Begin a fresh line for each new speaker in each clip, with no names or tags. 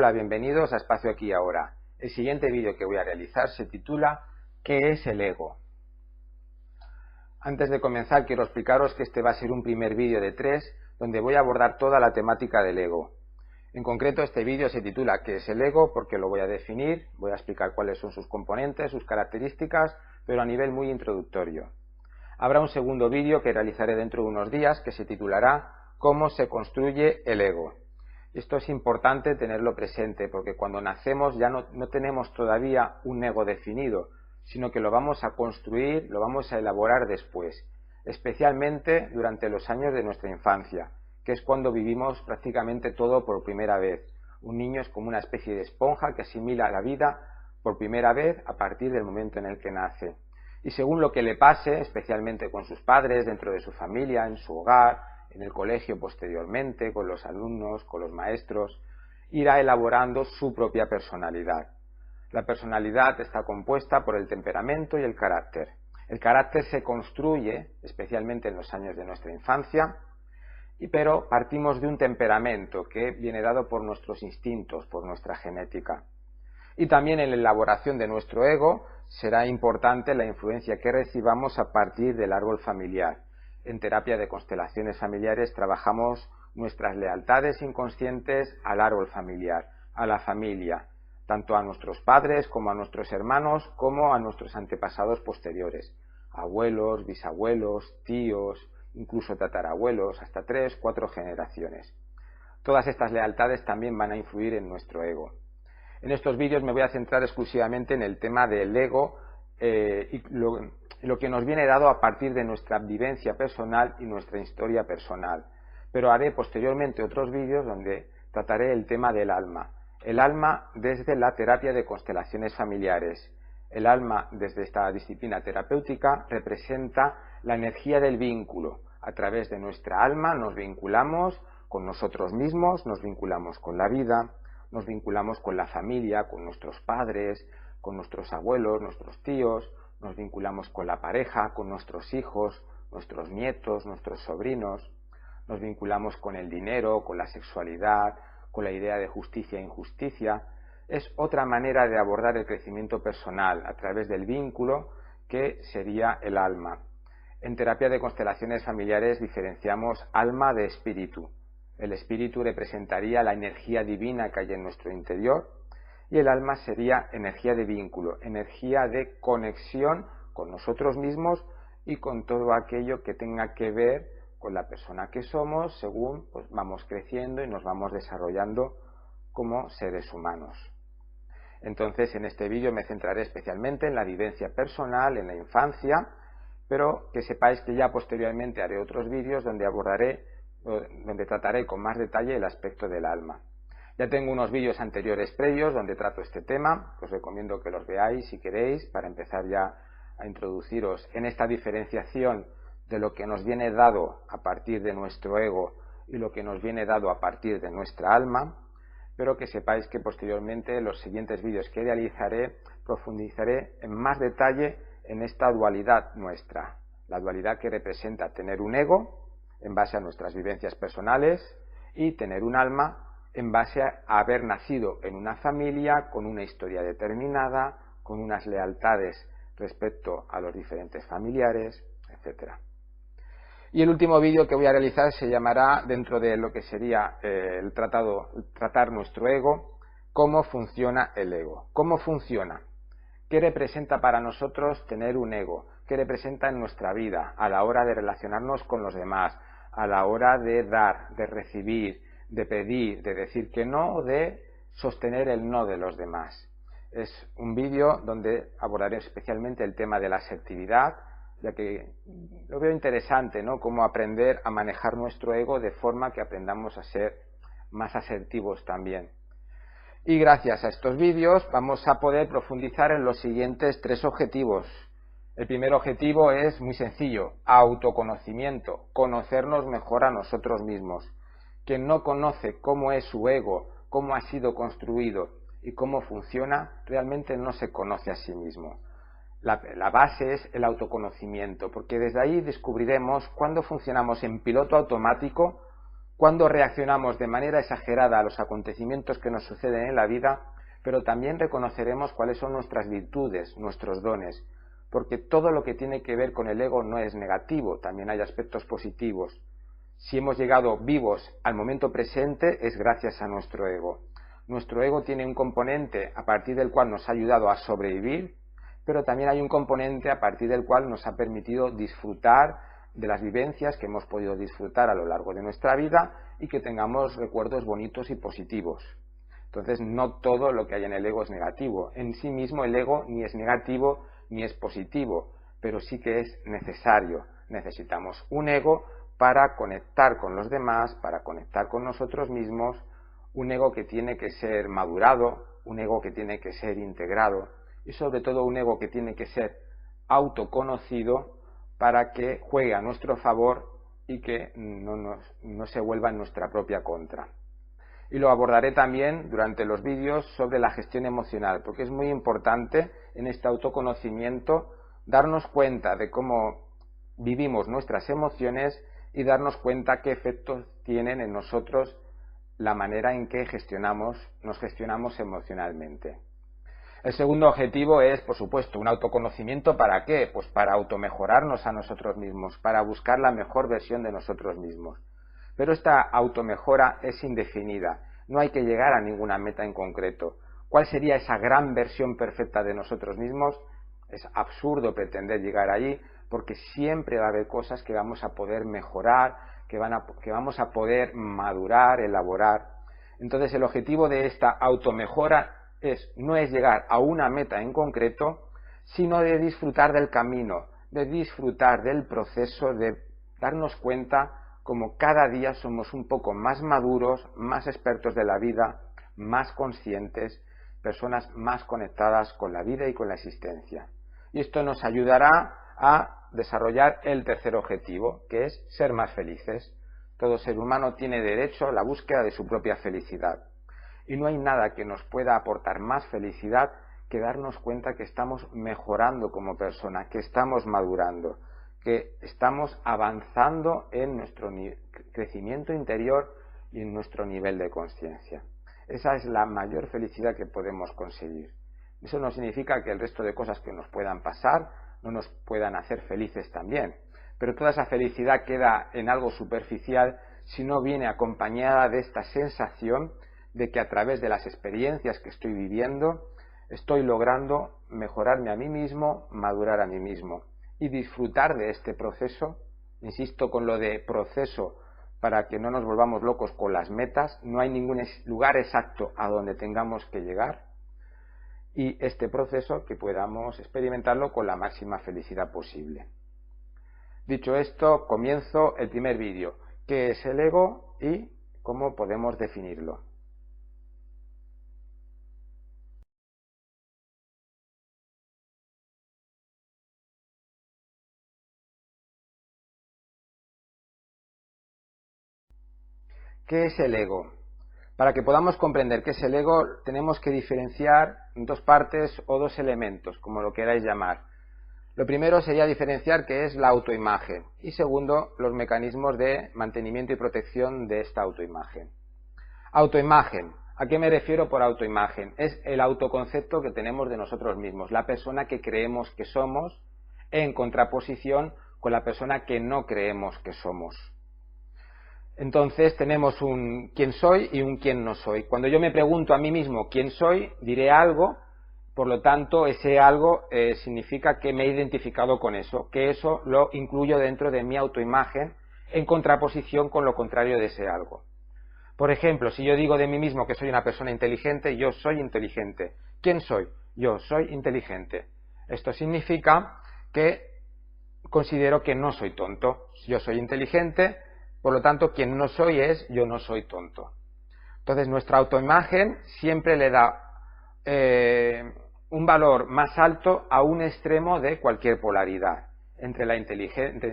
Hola, bienvenidos a Espacio Aquí y Ahora. El siguiente vídeo que voy a realizar se titula ¿Qué es el ego? Antes de comenzar quiero explicaros que este va a ser un primer vídeo de 3 donde voy a abordar toda la temática del ego. En concreto este vídeo se titula ¿Qué es el ego? Porque lo voy a definir, voy a explicar cuáles son sus componentes, sus características, pero a nivel muy introductorio. Habrá un segundo vídeo que realizaré dentro de unos días que se titulará ¿Cómo se construye el ego? Esto es importante tenerlo presente porque cuando nacemos ya no tenemos todavía un ego definido, sino que lo vamos a construir, lo vamos a elaborar después, especialmente durante los años de nuestra infancia, que es cuando vivimos prácticamente todo por primera vez. Un niño es como una especie de esponja que asimila la vida por primera vez a partir del momento en el que nace. Y según lo que le pase, especialmente con sus padres, dentro de su familia, en su hogar, en el colegio posteriormente, con los alumnos, con los maestros, irá elaborando su propia personalidad. La personalidad está compuesta por el temperamento y el carácter. El carácter se construye, especialmente en los años de nuestra infancia, pero partimos de un temperamento que viene dado por nuestros instintos, por nuestra genética. Y también en la elaboración de nuestro ego será importante la influencia que recibamos a partir del árbol familiar. En terapia de constelaciones familiares trabajamos nuestras lealtades inconscientes al árbol familiar, a la familia, tanto a nuestros padres como a nuestros hermanos, como a nuestros antepasados posteriores, abuelos, bisabuelos, tíos, incluso tatarabuelos, hasta 3, 4 generaciones. Todas estas lealtades también van a influir en nuestro ego. En estos vídeos me voy a centrar exclusivamente en el tema del ego y lo que nos viene dado a partir de nuestra vivencia personal y nuestra historia personal. Pero haré posteriormente otros vídeos donde trataré el tema del alma. El alma desde la terapia de constelaciones familiares. El alma desde esta disciplina terapéutica representa la energía del vínculo. A través de nuestra alma nos vinculamos con nosotros mismos, nos vinculamos con la vida, nos vinculamos con la familia, con nuestros padres, con nuestros abuelos, nuestros tíos, nos vinculamos con la pareja, con nuestros hijos, nuestros nietos, nuestros sobrinos, nos vinculamos con el dinero, con la sexualidad, con la idea de justicia e injusticia. Es otra manera de abordar el crecimiento personal a través del vínculo que sería el alma. En terapia de constelaciones familiares diferenciamos alma de espíritu. El espíritu representaría la energía divina que hay en nuestro interior y el alma sería energía de vínculo, energía de conexión con nosotros mismos y con todo aquello que tenga que ver con la persona que somos según vamos creciendo y nos vamos desarrollando como seres humanos. Entonces en este vídeo me centraré especialmente en la vivencia personal, en la infancia, pero que sepáis que ya posteriormente haré otros vídeos donde trataré con más detalle el aspecto del alma. Ya tengo unos vídeos anteriores previos donde trato este tema, os recomiendo que los veáis si queréis para empezar ya a introduciros en esta diferenciación de lo que nos viene dado a partir de nuestro ego y lo que nos viene dado a partir de nuestra alma, pero que sepáis que posteriormente en los siguientes vídeos que realizaré profundizaré en más detalle en esta dualidad nuestra, la dualidad que representa tener un ego en base a nuestras vivencias personales y tener un alma en base a haber nacido en una familia con una historia determinada, con unas lealtades respecto a los diferentes familiares, etc. Y el último vídeo que voy a realizar se llamará, dentro de lo que sería tratar nuestro ego, ¿cómo funciona el ego? ¿Cómo funciona? ¿Qué representa para nosotros tener un ego? ¿Qué representa en nuestra vida a la hora de relacionarnos con los demás? A la hora de dar, de recibir, de pedir, de decir que no o de sostener el no de los demás. Es un vídeo donde abordaré especialmente el tema de la asertividad, ya que lo veo interesante, ¿no? Cómo aprender a manejar nuestro ego de forma que aprendamos a ser más asertivos también. Y gracias a estos vídeos vamos a poder profundizar en los siguientes 3 objetivos. El primer objetivo es muy sencillo, autoconocimiento, conocernos mejor a nosotros mismos. Quien no conoce cómo es su ego, cómo ha sido construido y cómo funciona, realmente no se conoce a sí mismo. La base es el autoconocimiento, porque desde ahí descubriremos cuándo funcionamos en piloto automático, cuando reaccionamos de manera exagerada a los acontecimientos que nos suceden en la vida, pero también reconoceremos cuáles son nuestras virtudes, nuestros dones, porque todo lo que tiene que ver con el ego no es negativo, también hay aspectos positivos. Si hemos llegado vivos al momento presente es gracias a nuestro ego. Nuestro ego tiene un componente a partir del cual nos ha ayudado a sobrevivir, pero también hay un componente a partir del cual nos ha permitido disfrutar de las vivencias que hemos podido disfrutar a lo largo de nuestra vida y que tengamos recuerdos bonitos y positivos. Entonces, no todo lo que hay en el ego es negativo. En sí mismo el ego ni es negativo ni es positivo, pero sí que es necesario. Necesitamos un ego para conectar con los demás, para conectar con nosotros mismos, un ego que tiene que ser madurado, un ego que tiene que ser integrado y sobre todo un ego que tiene que ser autoconocido para que juegue a nuestro favor y que no se vuelva en nuestra propia contra. Y lo abordaré también durante los vídeos sobre la gestión emocional, porque es muy importante en este autoconocimiento darnos cuenta de cómo vivimos nuestras emociones y darnos cuenta qué efectos tienen en nosotros la manera en que nos gestionamos emocionalmente. El segundo objetivo es, por supuesto, un autoconocimiento. ¿Para qué? Pues para automejorarnos a nosotros mismos, para buscar la mejor versión de nosotros mismos. Pero esta automejora es indefinida, no hay que llegar a ninguna meta en concreto. ¿Cuál sería esa gran versión perfecta de nosotros mismos? Es absurdo pretender llegar allí, porque siempre va a haber cosas que vamos a poder mejorar, que vamos a poder madurar, elaborar. Entonces el objetivo de esta automejora no es llegar a una meta en concreto, sino de disfrutar del camino, de disfrutar del proceso, de darnos cuenta como cada día somos un poco más maduros, más expertos de la vida, más conscientes, personas más conectadas con la vida y con la existencia. Y esto nos ayudará a desarrollar el tercer objetivo, que es ser más felices. Todo ser humano tiene derecho a la búsqueda de su propia felicidad. Y no hay nada que nos pueda aportar más felicidad que darnos cuenta que estamos mejorando como persona, que estamos madurando, que estamos avanzando en nuestro crecimiento interior y en nuestro nivel de conciencia. Esa es la mayor felicidad que podemos conseguir. Eso no significa que el resto de cosas que nos puedan pasar no nos puedan hacer felices también, pero toda esa felicidad queda en algo superficial si no viene acompañada de esta sensación de que a través de las experiencias que estoy viviendo estoy logrando mejorarme a mí mismo, madurar a mí mismo y disfrutar de este proceso. Insisto con lo de proceso para que no nos volvamos locos con las metas, no hay ningún lugar exacto a donde tengamos que llegar, y este proceso que podamos experimentarlo con la máxima felicidad posible. Dicho esto, comienzo el primer vídeo. ¿Qué es el ego y cómo podemos definirlo? ¿Qué es el ego? Para que podamos comprender qué es el ego, tenemos que diferenciar dos partes o dos elementos, como lo queráis llamar. Lo primero sería diferenciar qué es la autoimagen y segundo, los mecanismos de mantenimiento y protección de esta autoimagen. Autoimagen. ¿A qué me refiero por autoimagen? Es el autoconcepto que tenemos de nosotros mismos, la persona que creemos que somos en contraposición con la persona que no creemos que somos. Entonces tenemos un quién soy y un quién no soy. Cuando yo me pregunto a mí mismo quién soy, diré algo, por lo tanto ese algo significa que me he identificado con eso, que eso lo incluyo dentro de mi autoimagen en contraposición con lo contrario de ese algo. Por ejemplo, si yo digo de mí mismo que soy una persona inteligente, yo soy inteligente. ¿Quién soy? Yo soy inteligente. Esto significa que considero que no soy tonto. Yo soy inteligente. Por lo tanto, quien no soy es yo no soy tonto. Entonces, nuestra autoimagen siempre le da un valor más alto a un extremo de cualquier polaridad. Entre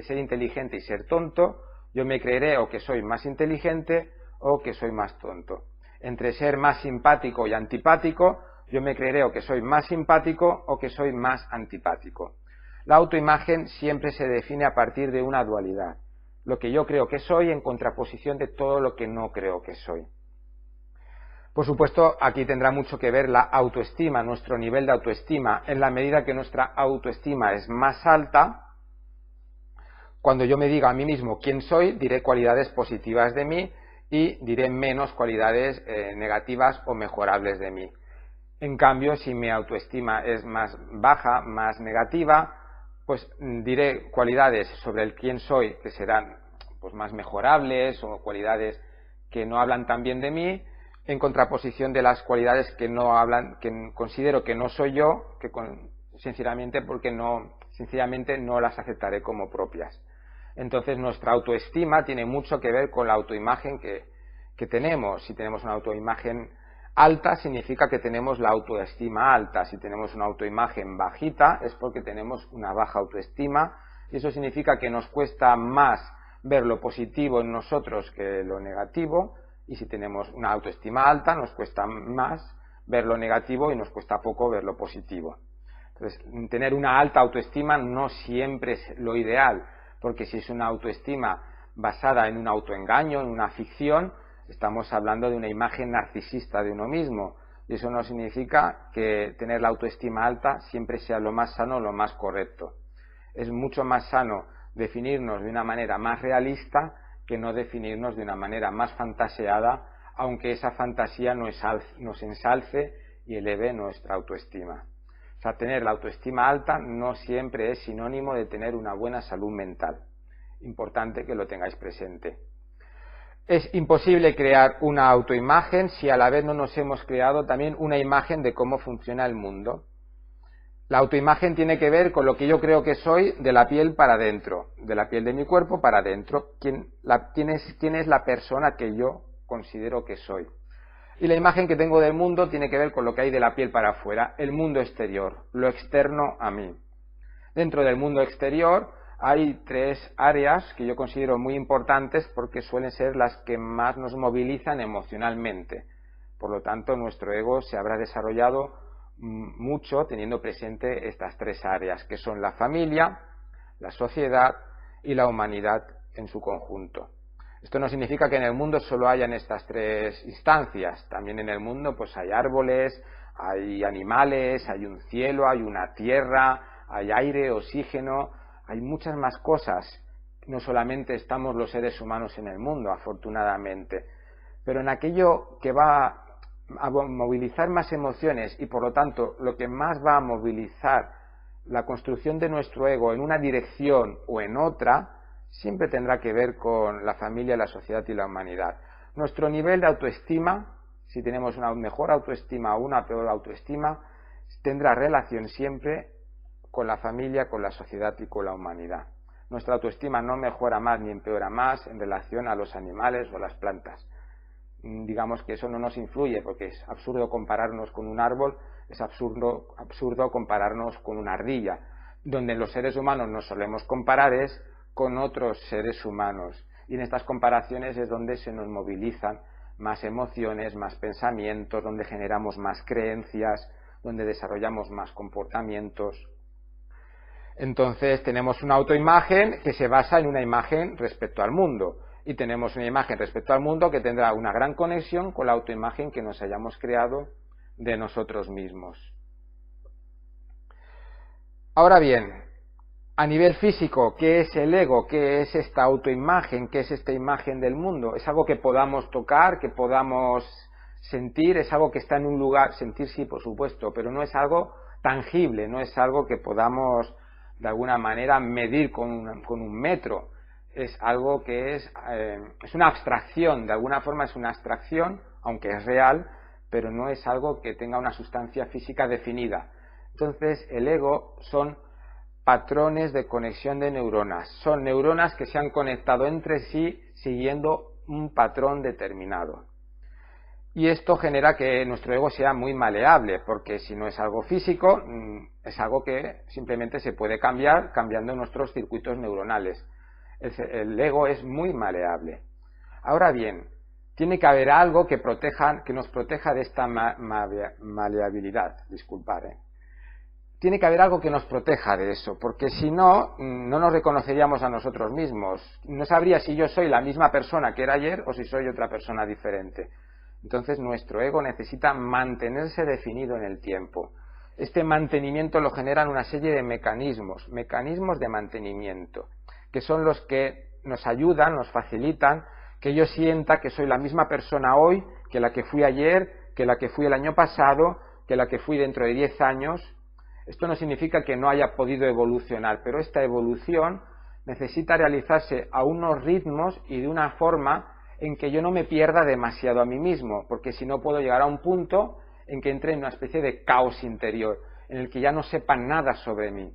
ser inteligente y ser tonto, yo me creeré o que soy más inteligente o que soy más tonto. Entre ser más simpático y antipático, yo me creeré o que soy más simpático o que soy más antipático. La autoimagen siempre se define a partir de una dualidad. lo que yo creo que soy en contraposición de todo lo que no creo que soy. Por supuesto, aquí tendrá mucho que ver la autoestima, nuestro nivel de autoestima. En la medida que nuestra autoestima es más alta, cuando yo me diga a mí mismo quién soy, diré cualidades positivas de mí y diré menos cualidades negativas o mejorables de mí. En cambio, si mi autoestima es más baja, más negativa, pues diré cualidades sobre el quién soy que serán pues más mejorables o cualidades que no hablan tan bien de mí, en contraposición de las cualidades que no hablan, que considero que no soy yo, que sencillamente no las aceptaré como propias. Entonces nuestra autoestima tiene mucho que ver con la autoimagen que tenemos. Si tenemos una autoimagen alta, significa que tenemos la autoestima alta. Si tenemos una autoimagen bajita, es porque tenemos una baja autoestima, y eso significa que nos cuesta más ver lo positivo en nosotros que lo negativo, y si tenemos una autoestima alta, nos cuesta más ver lo negativo y nos cuesta poco ver lo positivo. Entonces, tener una alta autoestima no siempre es lo ideal, porque si es una autoestima basada en un autoengaño, en una ficción, estamos hablando de una imagen narcisista de uno mismo, y eso no significa que tener la autoestima alta siempre sea lo más sano o lo más correcto. Es mucho más sano definirnos de una manera más realista que no definirnos de una manera más fantaseada, aunque esa fantasía nos ensalce y eleve nuestra autoestima. O sea, tener la autoestima alta no siempre es sinónimo de tener una buena salud mental. Importante que lo tengáis presente. Es imposible crear una autoimagen si a la vez no nos hemos creado también una imagen de cómo funciona el mundo. La autoimagen tiene que ver con lo que yo creo que soy de la piel para adentro, de la piel de mi cuerpo para adentro. ¿Quién es la persona que yo considero que soy? Y la imagen que tengo del mundo tiene que ver con lo que hay de la piel para afuera, el mundo exterior, lo externo a mí. Dentro del mundo exterior hay tres áreas que yo considero muy importantes porque suelen ser las que más nos movilizan emocionalmente. Por lo tanto, nuestro ego se habrá desarrollado mucho teniendo presente estas tres áreas, que son la familia, la sociedad y la humanidad en su conjunto. Esto no significa que en el mundo solo hayan estas tres instancias. También en el mundo pues hay árboles, hay animales, hay un cielo, hay una tierra, hay aire, oxígeno, hay muchas más cosas. No solamente estamos los seres humanos en el mundo, afortunadamente, pero en aquello que va a movilizar más emociones y por lo tanto lo que más va a movilizar la construcción de nuestro ego en una dirección o en otra, siempre tendrá que ver con la familia, la sociedad y la humanidad. Nuestro nivel de autoestima, si tenemos una mejor autoestima o una peor autoestima, tendrá relación siempre con la familia, con la sociedad y con la humanidad. Nuestra autoestima no mejora más ni empeora más en relación a los animales o las plantas. Digamos que eso no nos influye porque es absurdo compararnos con un árbol, es absurdo compararnos con una ardilla. Donde los seres humanos nos solemos comparar es con otros seres humanos, y en estas comparaciones es donde se nos movilizan más emociones, más pensamientos, donde generamos más creencias, donde desarrollamos más comportamientos. Entonces tenemos una autoimagen que se basa en una imagen respecto al mundo, y tenemos una imagen respecto al mundo que tendrá una gran conexión con la autoimagen que nos hayamos creado de nosotros mismos. Ahora bien, a nivel físico, ¿qué es el ego? ¿Qué es esta autoimagen? ¿Qué es esta imagen del mundo? ¿Es algo que podamos tocar, que podamos sentir? ¿Es algo que está en un lugar? Sentir sí, por supuesto, pero no es algo tangible, no es algo que podamos de alguna manera medir con un metro. Es algo que es una abstracción, de alguna forma es una abstracción, aunque es real, pero no es algo que tenga una sustancia física definida. Entonces, el ego son patrones de conexión de neuronas. Son neuronas que se han conectado entre sí siguiendo un patrón determinado. Y esto genera que nuestro ego sea muy maleable, porque si no es algo físico, es algo que simplemente se puede cambiar cambiando nuestros circuitos neuronales. El ego es muy maleable. Ahora bien, tiene que haber algo que nos proteja de esta maleabilidad. Disculpad. tiene que haber algo que nos proteja de eso, porque si no, no nos reconoceríamos a nosotros mismos. No sabría si yo soy la misma persona que era ayer o si soy otra persona diferente. Entonces nuestro ego necesita mantenerse definido en el tiempo. Este mantenimiento lo generan una serie de mecanismos de mantenimiento, que son los que nos ayudan, nos facilitan que yo sienta que soy la misma persona hoy que la que fui ayer, que la que fui el año pasado, que la que fui dentro de 10 años. Esto no significa que no haya podido evolucionar, pero esta evolución necesita realizarse a unos ritmos y de una forma en que yo no me pierda demasiado a mí mismo, porque si no puedo llegar a un punto en que entre en una especie de caos interior, en el que ya no sepa nada sobre mí.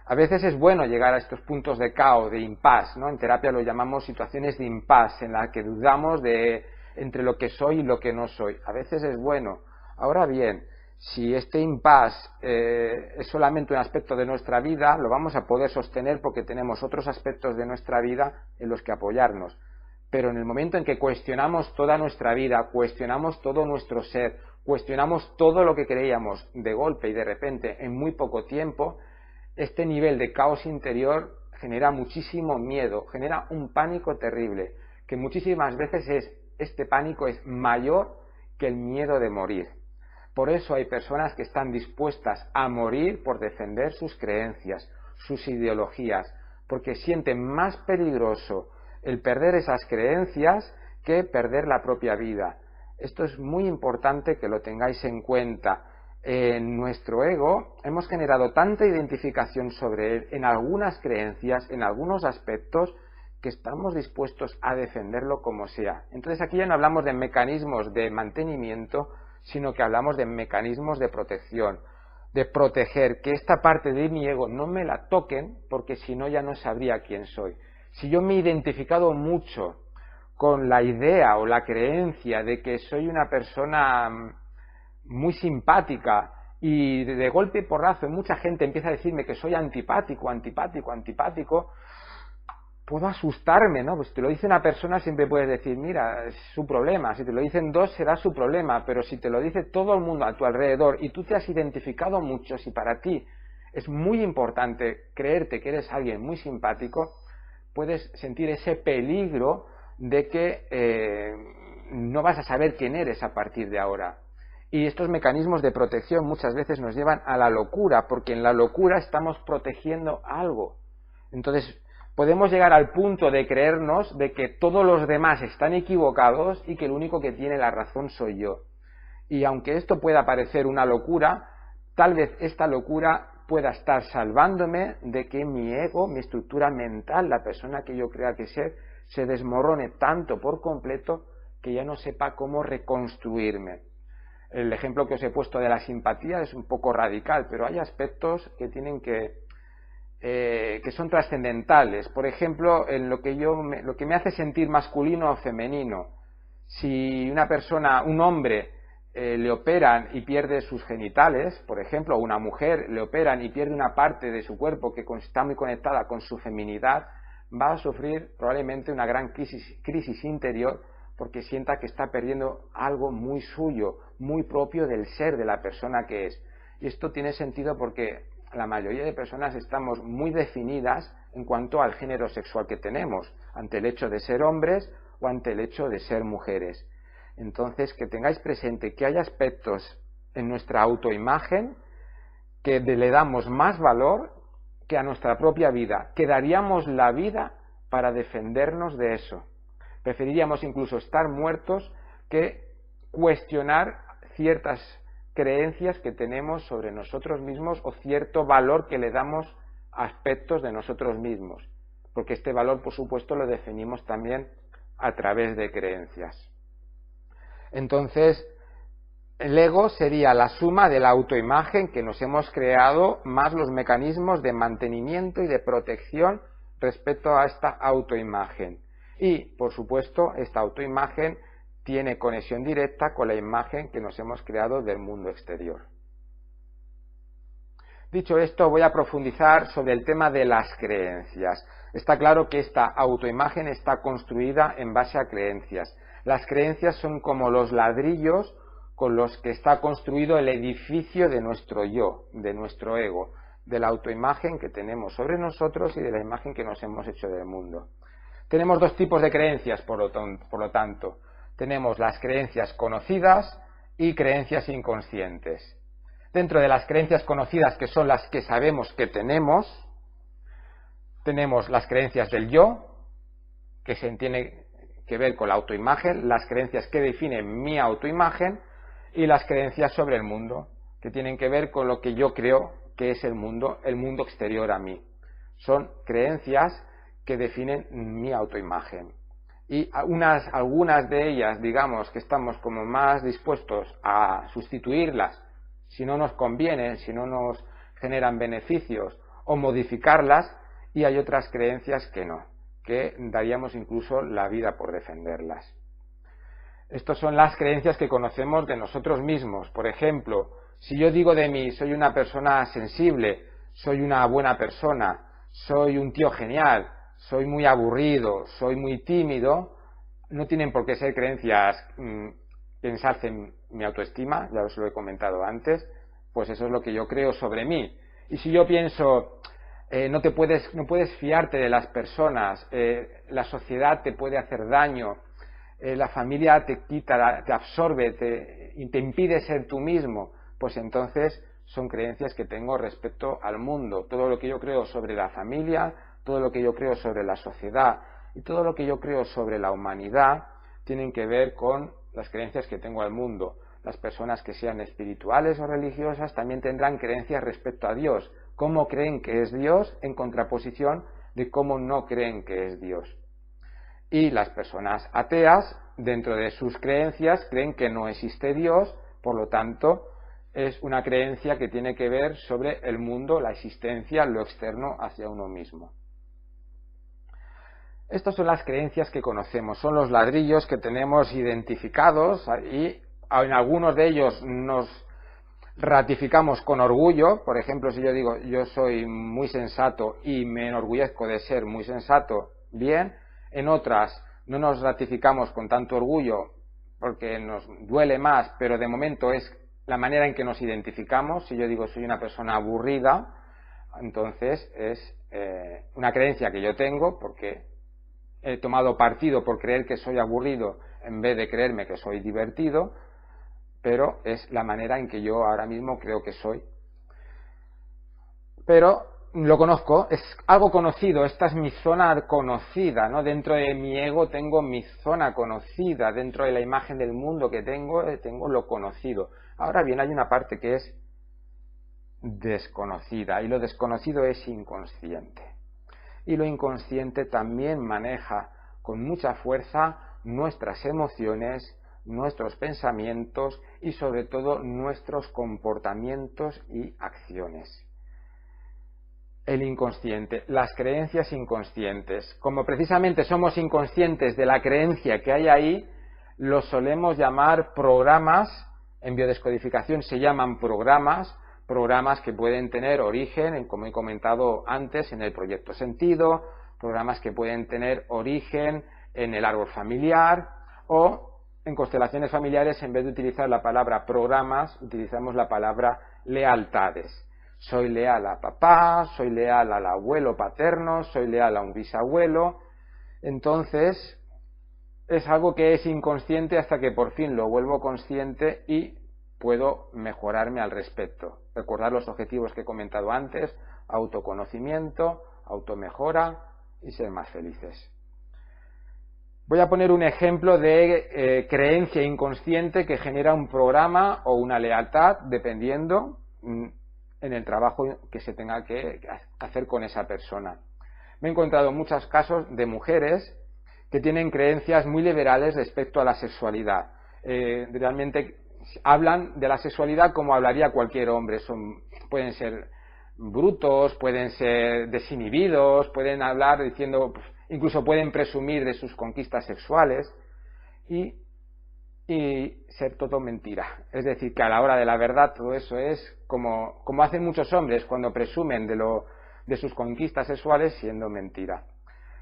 A veces es bueno llegar a estos puntos de caos, de impasse, ¿no? En terapia lo llamamos situaciones de impasse, en las que dudamos entre lo que soy y lo que no soy. A veces es bueno. Ahora bien, si este impasse es solamente un aspecto de nuestra vida, lo vamos a poder sostener porque tenemos otros aspectos de nuestra vida en los que apoyarnos. Pero en el momento en que cuestionamos toda nuestra vida, cuestionamos todo nuestro ser, cuestionamos todo lo que creíamos de golpe y de repente en muy poco tiempo, este nivel de caos interior genera muchísimo miedo, genera un pánico terrible, que muchísimas veces este pánico es mayor que el miedo de morir. Por eso hay personas que están dispuestas a morir por defender sus creencias, sus ideologías, porque sienten más peligroso el perder esas creencias que perder la propia vida. Esto es muy importante que lo tengáis en cuenta. En nuestro ego hemos generado tanta identificación sobre él en algunas creencias, en algunos aspectos, que estamos dispuestos a defenderlo como sea. Entonces aquí ya no hablamos de mecanismos de mantenimiento, sino que hablamos de mecanismos de protección, de proteger que esta parte de mi ego no me la toquen, porque si no ya no sabría quién soy. Si yo me he identificado mucho con la idea o la creencia de que soy una persona muy simpática y de golpe y porrazo mucha gente empieza a decirme que soy antipático, puedo asustarme, ¿no? Pues si te lo dice una persona siempre puedes decir, mira, es su problema. Si te lo dicen dos será su problema, pero si te lo dice todo el mundo a tu alrededor y tú te has identificado mucho, si para ti es muy importante creerte que eres alguien muy simpático, puedes sentir ese peligro de que no vas a saber quién eres a partir de ahora. Y estos mecanismos de protección muchas veces nos llevan a la locura, porque en la locura estamos protegiendo algo. Entonces, podemos llegar al punto de creernos de que todos los demás están equivocados y que el único que tiene la razón soy yo. Y aunque esto pueda parecer una locura, tal vez esta locura pueda estar salvándome de que mi ego, mi estructura mental, la persona que yo crea que ser, se desmorone tanto por completo que ya no sepa cómo reconstruirme. El ejemplo que os he puesto de la simpatía es un poco radical, pero hay aspectos que tienen que son trascendentales. Por ejemplo, en lo que me hace sentir masculino o femenino. Si una persona, un hombre, le operan y pierde sus genitales, por ejemplo, o una mujer le operan y pierde una parte de su cuerpo que está muy conectada con su feminidad, va a sufrir probablemente una gran crisis interior, porque sienta que está perdiendo algo muy suyo, muy propio del ser de la persona que es. Y esto tiene sentido porque la mayoría de personas estamos muy definidas en cuanto al género sexual que tenemos, ante el hecho de ser hombres o ante el hecho de ser mujeres. Entonces, que tengáis presente que hay aspectos en nuestra autoimagen que le damos más valor que a nuestra propia vida, que daríamos la vida para defendernos de eso. Preferiríamos incluso estar muertos que cuestionar ciertas creencias que tenemos sobre nosotros mismos o cierto valor que le damos a aspectos de nosotros mismos, porque este valor, por supuesto, lo definimos también a través de creencias. Entonces, el ego sería la suma de la autoimagen que nos hemos creado más los mecanismos de mantenimiento y de protección respecto a esta autoimagen. Y, por supuesto, esta autoimagen tiene conexión directa con la imagen que nos hemos creado del mundo exterior. Dicho esto, voy a profundizar sobre el tema de las creencias. Está claro que esta autoimagen está construida en base a creencias. Las creencias son como los ladrillos con los que está construido el edificio de nuestro yo, de nuestro ego, de la autoimagen que tenemos sobre nosotros y de la imagen que nos hemos hecho del mundo. Tenemos dos tipos de creencias, por lo tanto. Tenemos las creencias conocidas y creencias inconscientes. Dentro de las creencias conocidas, que son las que sabemos que tenemos las creencias del yo, que se tiene que ver con la autoimagen, las creencias que definen mi autoimagen, y las creencias sobre el mundo, que tienen que ver con lo que yo creo que es el mundo exterior a mí. Son creencias que definen mi autoimagen. Y algunas de ellas, digamos, que estamos como más dispuestos a sustituirlas si no nos conviene, si no nos generan beneficios, o modificarlas, y hay otras creencias que no, que daríamos incluso la vida por defenderlas. Estas son las creencias que conocemos de nosotros mismos. Por ejemplo, si yo digo de mí, soy una persona sensible, soy una buena persona, soy un tío genial, soy muy aburrido, soy muy tímido, no tienen por qué ser creencias que ensalcen mi autoestima, ya os lo he comentado antes, pues eso es lo que yo creo sobre mí. Y si yo pienso, no puedes fiarte de las personas, la sociedad te puede hacer daño, la familia te quita, te absorbe, te impide ser tú mismo, pues entonces son creencias que tengo respecto al mundo. Todo lo que yo creo sobre la familia, todo lo que yo creo sobre la sociedad y todo lo que yo creo sobre la humanidad tienen que ver con las creencias que tengo al mundo. Las personas que sean espirituales o religiosas también tendrán creencias respecto a Dios, cómo creen que es Dios en contraposición de cómo no creen que es Dios. Y las personas ateas, dentro de sus creencias, creen que no existe Dios, por lo tanto, es una creencia que tiene que ver sobre el mundo, la existencia, lo externo hacia uno mismo. Estas son las creencias que conocemos, son los ladrillos que tenemos identificados y en algunos de ellos nos ratificamos con orgullo. Por ejemplo, si yo digo yo soy muy sensato y me enorgullezco de ser muy sensato, bien. En otras no nos ratificamos con tanto orgullo porque nos duele más, pero de momento es la manera en que nos identificamos. Si yo digo soy una persona aburrida, entonces es una creencia que yo tengo porque he tomado partido por creer que soy aburrido en vez de creerme que soy divertido, pero es la manera en que yo ahora mismo creo que soy. Pero lo conozco, es algo conocido, esta es mi zona conocida, ¿no? Dentro de mi ego tengo mi zona conocida, dentro de la imagen del mundo que tengo lo conocido. Ahora bien, hay una parte que es desconocida, y lo desconocido es inconsciente. Y lo inconsciente también maneja con mucha fuerza nuestras emociones, nuestros pensamientos y sobre todo nuestros comportamientos y acciones. El inconsciente, las creencias inconscientes. Como precisamente somos inconscientes de la creencia que hay ahí, los solemos llamar programas. En biodescodificación se llaman programas que pueden tener origen, como he comentado antes, en el proyecto sentido, programas que pueden tener origen en el árbol familiar, o en constelaciones familiares, en vez de utilizar la palabra programas, utilizamos la palabra lealtades. Soy leal a papá, soy leal al abuelo paterno, soy leal a un bisabuelo. Entonces, es algo que es inconsciente hasta que por fin lo vuelvo consciente y puedo mejorarme al respecto. Recordar los objetivos que he comentado antes: autoconocimiento, automejora y ser más felices. Voy a poner un ejemplo de creencia inconsciente que genera un programa o una lealtad, dependiendo en el trabajo que se tenga que hacer con esa persona. Me he encontrado muchos casos de mujeres que tienen creencias muy liberales respecto a la sexualidad. Realmente hablan de la sexualidad como hablaría cualquier hombre. Pueden ser brutos, pueden ser desinhibidos, pueden hablar diciendo, incluso pueden presumir de sus conquistas sexuales y ser todo mentira. Es decir, que a la hora de la verdad todo eso es como hacen muchos hombres cuando presumen de sus conquistas sexuales, siendo mentira.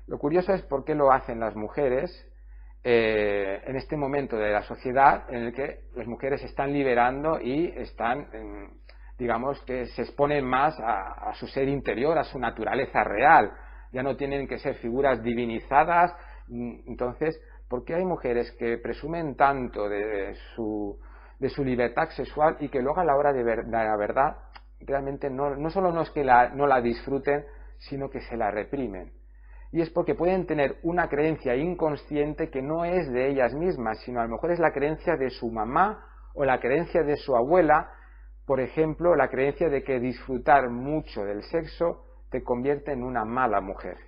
Lo curioso es por qué lo hacen las mujeres. en este momento de la sociedad en el que las mujeres se están liberando y están, digamos, que se exponen más a su ser interior, a su naturaleza real. Ya no tienen que ser figuras divinizadas. Entonces, ¿por qué hay mujeres que presumen tanto de su libertad sexual y que luego a la hora de la verdad realmente no solo no es que no la disfruten, sino que se la reprimen? Y es porque pueden tener una creencia inconsciente que no es de ellas mismas, sino a lo mejor es la creencia de su mamá o la creencia de su abuela. Por ejemplo, la creencia de que disfrutar mucho del sexo te convierte en una mala mujer.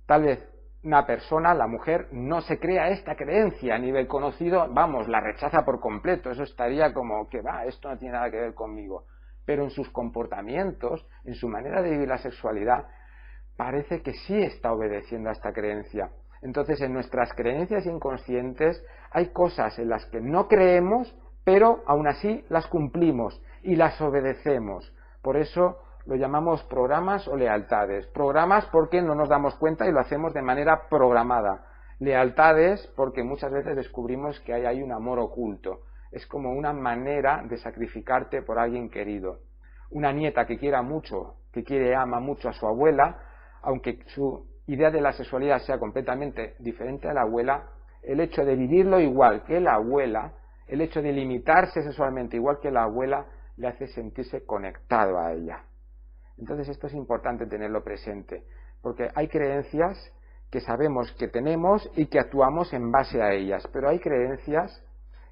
Tal vez una persona, la mujer, no se crea esta creencia a nivel conocido, vamos, la rechaza por completo, eso estaría como que esto no tiene nada que ver conmigo. Pero en sus comportamientos, en su manera de vivir la sexualidad, parece que sí está obedeciendo a esta creencia. Entonces, en nuestras creencias inconscientes hay cosas en las que no creemos, pero aún así las cumplimos y las obedecemos. Por eso lo llamamos programas o lealtades. Programas porque no nos damos cuenta y lo hacemos de manera programada. Lealtades porque muchas veces descubrimos que hay ahí un amor oculto. Es como una manera de sacrificarte por alguien querido. Una nieta que quiera mucho, ama mucho a su abuela, aunque su idea de la sexualidad sea completamente diferente a la abuela, el hecho de vivirlo igual que la abuela, el hecho de limitarse sexualmente igual que la abuela, le hace sentirse conectado a ella. Entonces esto es importante tenerlo presente, porque hay creencias que sabemos que tenemos y que actuamos en base a ellas, pero hay creencias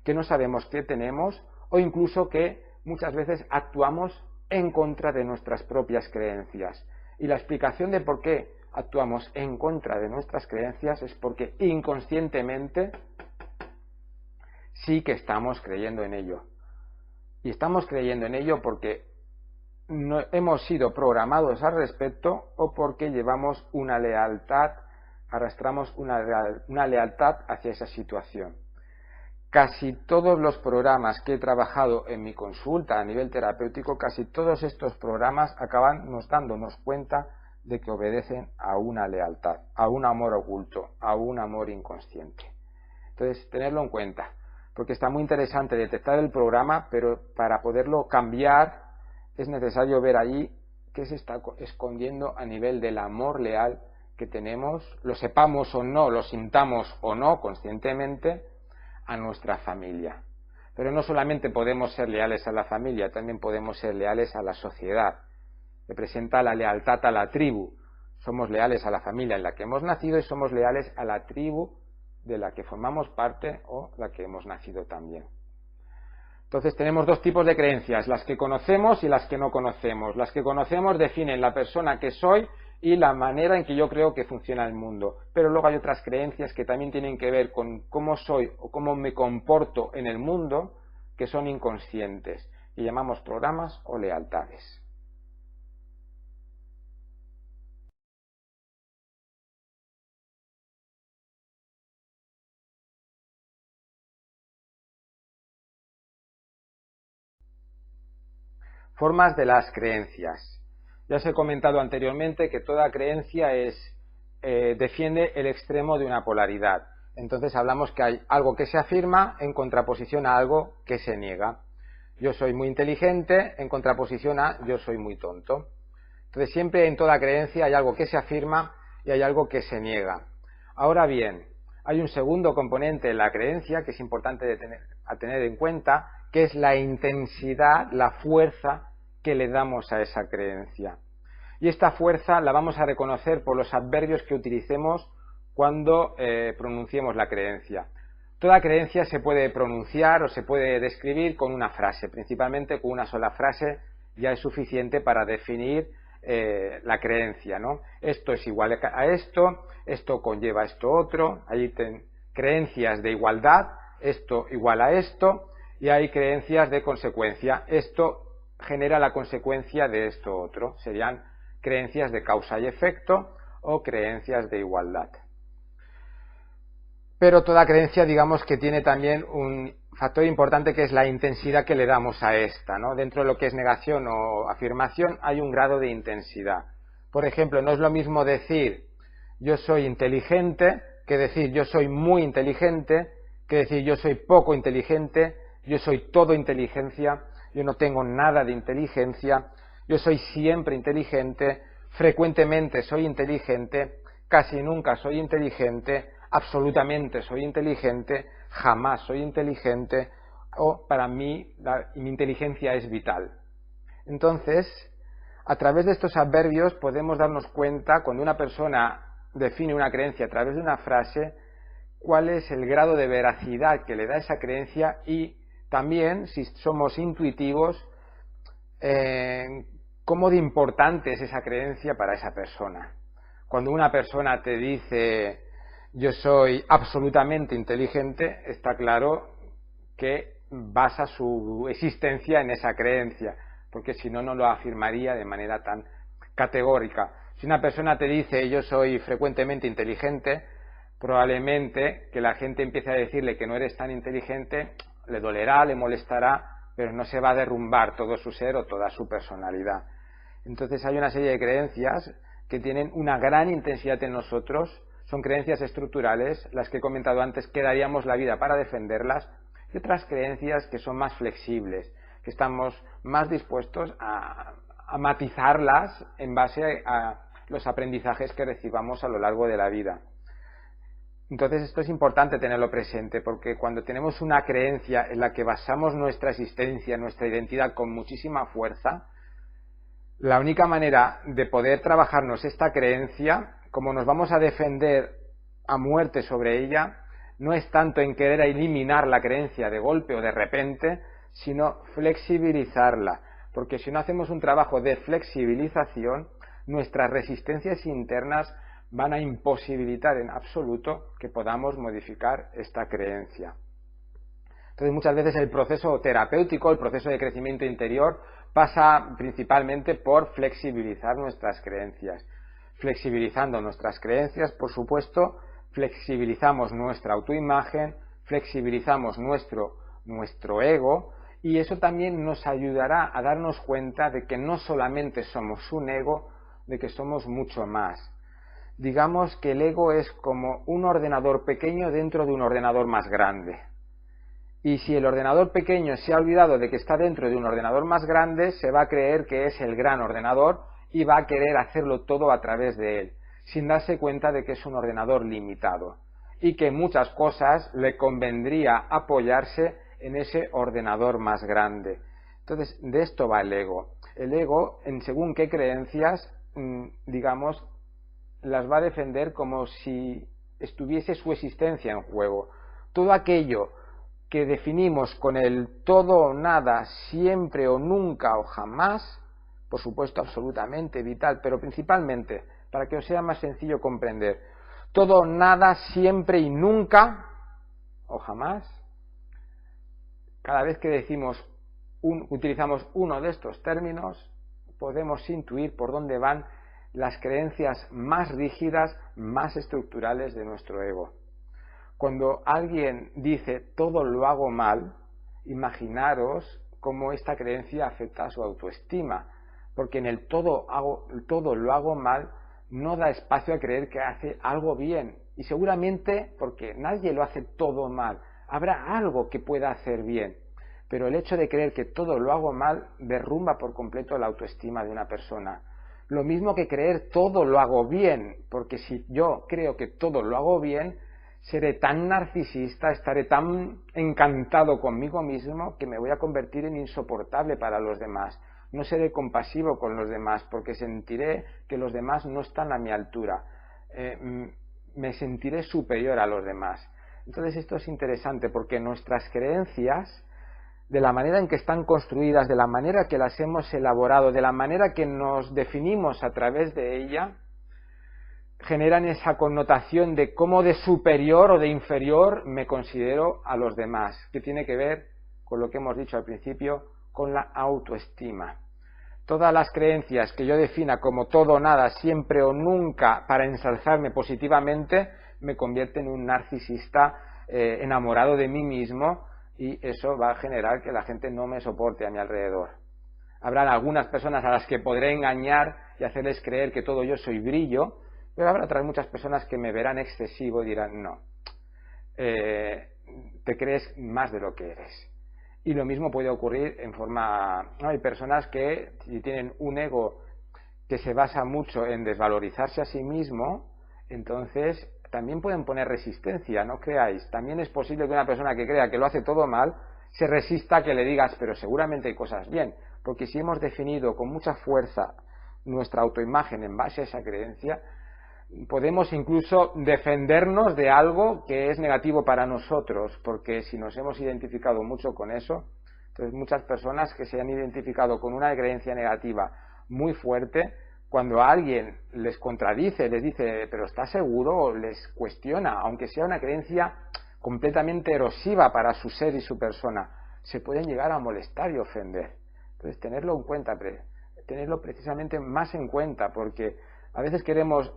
que no sabemos que tenemos o incluso que muchas veces actuamos en contra de nuestras propias creencias. Y la explicación de por qué actuamos en contra de nuestras creencias es porque inconscientemente sí que estamos creyendo en ello. Y estamos creyendo en ello porque no hemos sido programados al respecto o porque llevamos una lealtad, arrastramos una lealtad hacia esa situación. Casi todos los programas que he trabajado en mi consulta a nivel terapéutico, casi todos estos programas acaban dándonos cuenta de que obedecen a una lealtad, a un amor oculto, a un amor inconsciente. Entonces, tenerlo en cuenta, porque está muy interesante detectar el programa, pero para poderlo cambiar es necesario ver allí qué se está escondiendo a nivel del amor leal que tenemos, lo sepamos o no, lo sintamos o no conscientemente, a nuestra familia. Pero no solamente podemos ser leales a la familia, también podemos ser leales a la sociedad. Representa la lealtad a la tribu. Somos leales a la familia en la que hemos nacido y somos leales a la tribu de la que formamos parte o la que hemos nacido también. Entonces tenemos dos tipos de creencias, las que conocemos y las que no conocemos. Las que conocemos definen la persona que soy y la manera en que yo creo que funciona el mundo. Pero luego hay otras creencias que también tienen que ver con cómo soy o cómo me comporto en el mundo, que son inconscientes, y llamamos programas o lealtades. Formas de las creencias. Ya os he comentado anteriormente que toda creencia defiende el extremo de una polaridad. Entonces hablamos que hay algo que se afirma en contraposición a algo que se niega. Yo soy muy inteligente en contraposición a yo soy muy tonto. Entonces siempre en toda creencia hay algo que se afirma y hay algo que se niega. Ahora bien, hay un segundo componente de la creencia que es importante tener en cuenta, que es la intensidad, la fuerza que le damos a esa creencia. Y esta fuerza la vamos a reconocer por los adverbios que utilicemos cuando pronunciemos la creencia. Toda creencia se puede pronunciar o se puede describir con una frase, principalmente con una sola frase ya es suficiente para definir la creencia, ¿no? Esto es igual a esto, esto conlleva esto otro, hay creencias de igualdad, esto igual a esto, y hay creencias de consecuencia, esto genera la consecuencia de esto otro, serían creencias de causa y efecto o creencias de igualdad. Pero toda creencia, digamos que tiene también un factor importante que es la intensidad que le damos a esta, ¿no? Dentro de lo que es negación o afirmación hay un grado de intensidad. Por ejemplo, no es lo mismo decir yo soy inteligente que decir yo soy muy inteligente, que decir yo soy poco inteligente, yo soy todo inteligencia, yo no tengo nada de inteligencia, yo soy siempre inteligente, frecuentemente soy inteligente, casi nunca soy inteligente, absolutamente soy inteligente, jamás soy inteligente, o para mí mi inteligencia es vital. Entonces, a través de estos adverbios podemos darnos cuenta, cuando una persona define una creencia a través de una frase, cuál es el grado de veracidad que le da esa creencia y también, si somos intuitivos, cómo de importante es esa creencia para esa persona. Cuando una persona te dice yo soy absolutamente inteligente, está claro que basa su existencia en esa creencia, porque si no, no lo afirmaría de manera tan categórica. Si una persona te dice yo soy frecuentemente inteligente, probablemente que la gente empiece a decirle que no eres tan inteligente, le dolerá, le molestará, pero no se va a derrumbar todo su ser o toda su personalidad. Entonces hay una serie de creencias que tienen una gran intensidad en nosotros, son creencias estructurales, las que he comentado antes, que daríamos la vida para defenderlas, y otras creencias que son más flexibles, que estamos más dispuestos a matizarlas en base a los aprendizajes que recibamos a lo largo de la vida. Entonces esto es importante tenerlo presente, porque cuando tenemos una creencia en la que basamos nuestra existencia, nuestra identidad con muchísima fuerza, la única manera de poder trabajarnos esta creencia, como nos vamos a defender a muerte sobre ella, no es tanto en querer eliminar la creencia de golpe o de repente, sino flexibilizarla, porque si no hacemos un trabajo de flexibilización, nuestras resistencias internas van a imposibilitar en absoluto que podamos modificar esta creencia. Entonces muchas veces el proceso terapéutico, el proceso de crecimiento interior, pasa principalmente por flexibilizar nuestras creencias. Flexibilizando nuestras creencias, por supuesto, flexibilizamos nuestra autoimagen, flexibilizamos nuestro ego, y eso también nos ayudará a darnos cuenta de que no solamente somos un ego, de que somos mucho más. Digamos que el ego es como un ordenador pequeño dentro de un ordenador más grande. Y si el ordenador pequeño se ha olvidado de que está dentro de un ordenador más grande, se va a creer que es el gran ordenador y va a querer hacerlo todo a través de él, sin darse cuenta de que es un ordenador limitado y que muchas cosas le convendría apoyarse en ese ordenador más grande. Entonces, de esto va el ego. El ego, en según qué creencias, digamos, las va a defender como si estuviese su existencia en juego. Todo aquello que definimos con el todo o nada, siempre o nunca o jamás, por supuesto absolutamente vital, pero principalmente para que os sea más sencillo comprender, todo o nada, siempre y nunca o jamás, cada vez que utilizamos uno de estos términos, podemos intuir por dónde van las creencias más rígidas, más estructurales de nuestro ego. Cuando alguien dice todo lo hago mal, imaginaros cómo esta creencia afecta a su autoestima, porque en el todo lo hago mal no da espacio a creer que hace algo bien, y seguramente porque nadie lo hace todo mal, habrá algo que pueda hacer bien, pero el hecho de creer que todo lo hago mal derrumba por completo la autoestima de una persona. Lo mismo que creer todo lo hago bien, porque si yo creo que todo lo hago bien, seré tan narcisista, estaré tan encantado conmigo mismo que me voy a convertir en insoportable para los demás. No seré compasivo con los demás porque sentiré que los demás no están a mi altura. Me sentiré superior a los demás. Entonces esto es interesante porque nuestras creencias, de la manera en que están construidas, de la manera que las hemos elaborado, de la manera que nos definimos a través de ella, generan esa connotación de cómo de superior o de inferior me considero a los demás, que tiene que ver con lo que hemos dicho al principio, con la autoestima. Todas las creencias que yo defina como todo o nada, siempre o nunca, para ensalzarme positivamente, me convierten en un narcisista enamorado de mí mismo, y eso va a generar que la gente no me soporte a mi alrededor. Habrán algunas personas a las que podré engañar y hacerles creer que todo yo soy brillo, Pero habrá otras muchas personas que me verán excesivo y dirán, no, te crees más de lo que eres. Y lo mismo puede ocurrir en forma... ¿no? Hay personas que, si tienen un ego que se basa mucho en desvalorizarse a sí mismo, entonces también pueden poner resistencia, no creáis. También es posible que una persona que crea que lo hace todo mal se resista a que le digas, pero seguramente hay cosas bien, porque si hemos definido con mucha fuerza nuestra autoimagen en base a esa creencia, podemos incluso defendernos de algo que es negativo para nosotros, porque si nos hemos identificado mucho con eso, entonces muchas personas que se han identificado con una creencia negativa muy fuerte, cuando alguien les contradice, les dice, pero ¿estás seguro? O les cuestiona, aunque sea una creencia completamente erosiva para su ser y su persona, se pueden llegar a molestar y ofender. Entonces tenerlo en cuenta, tenerlo precisamente más en cuenta, porque a veces queremos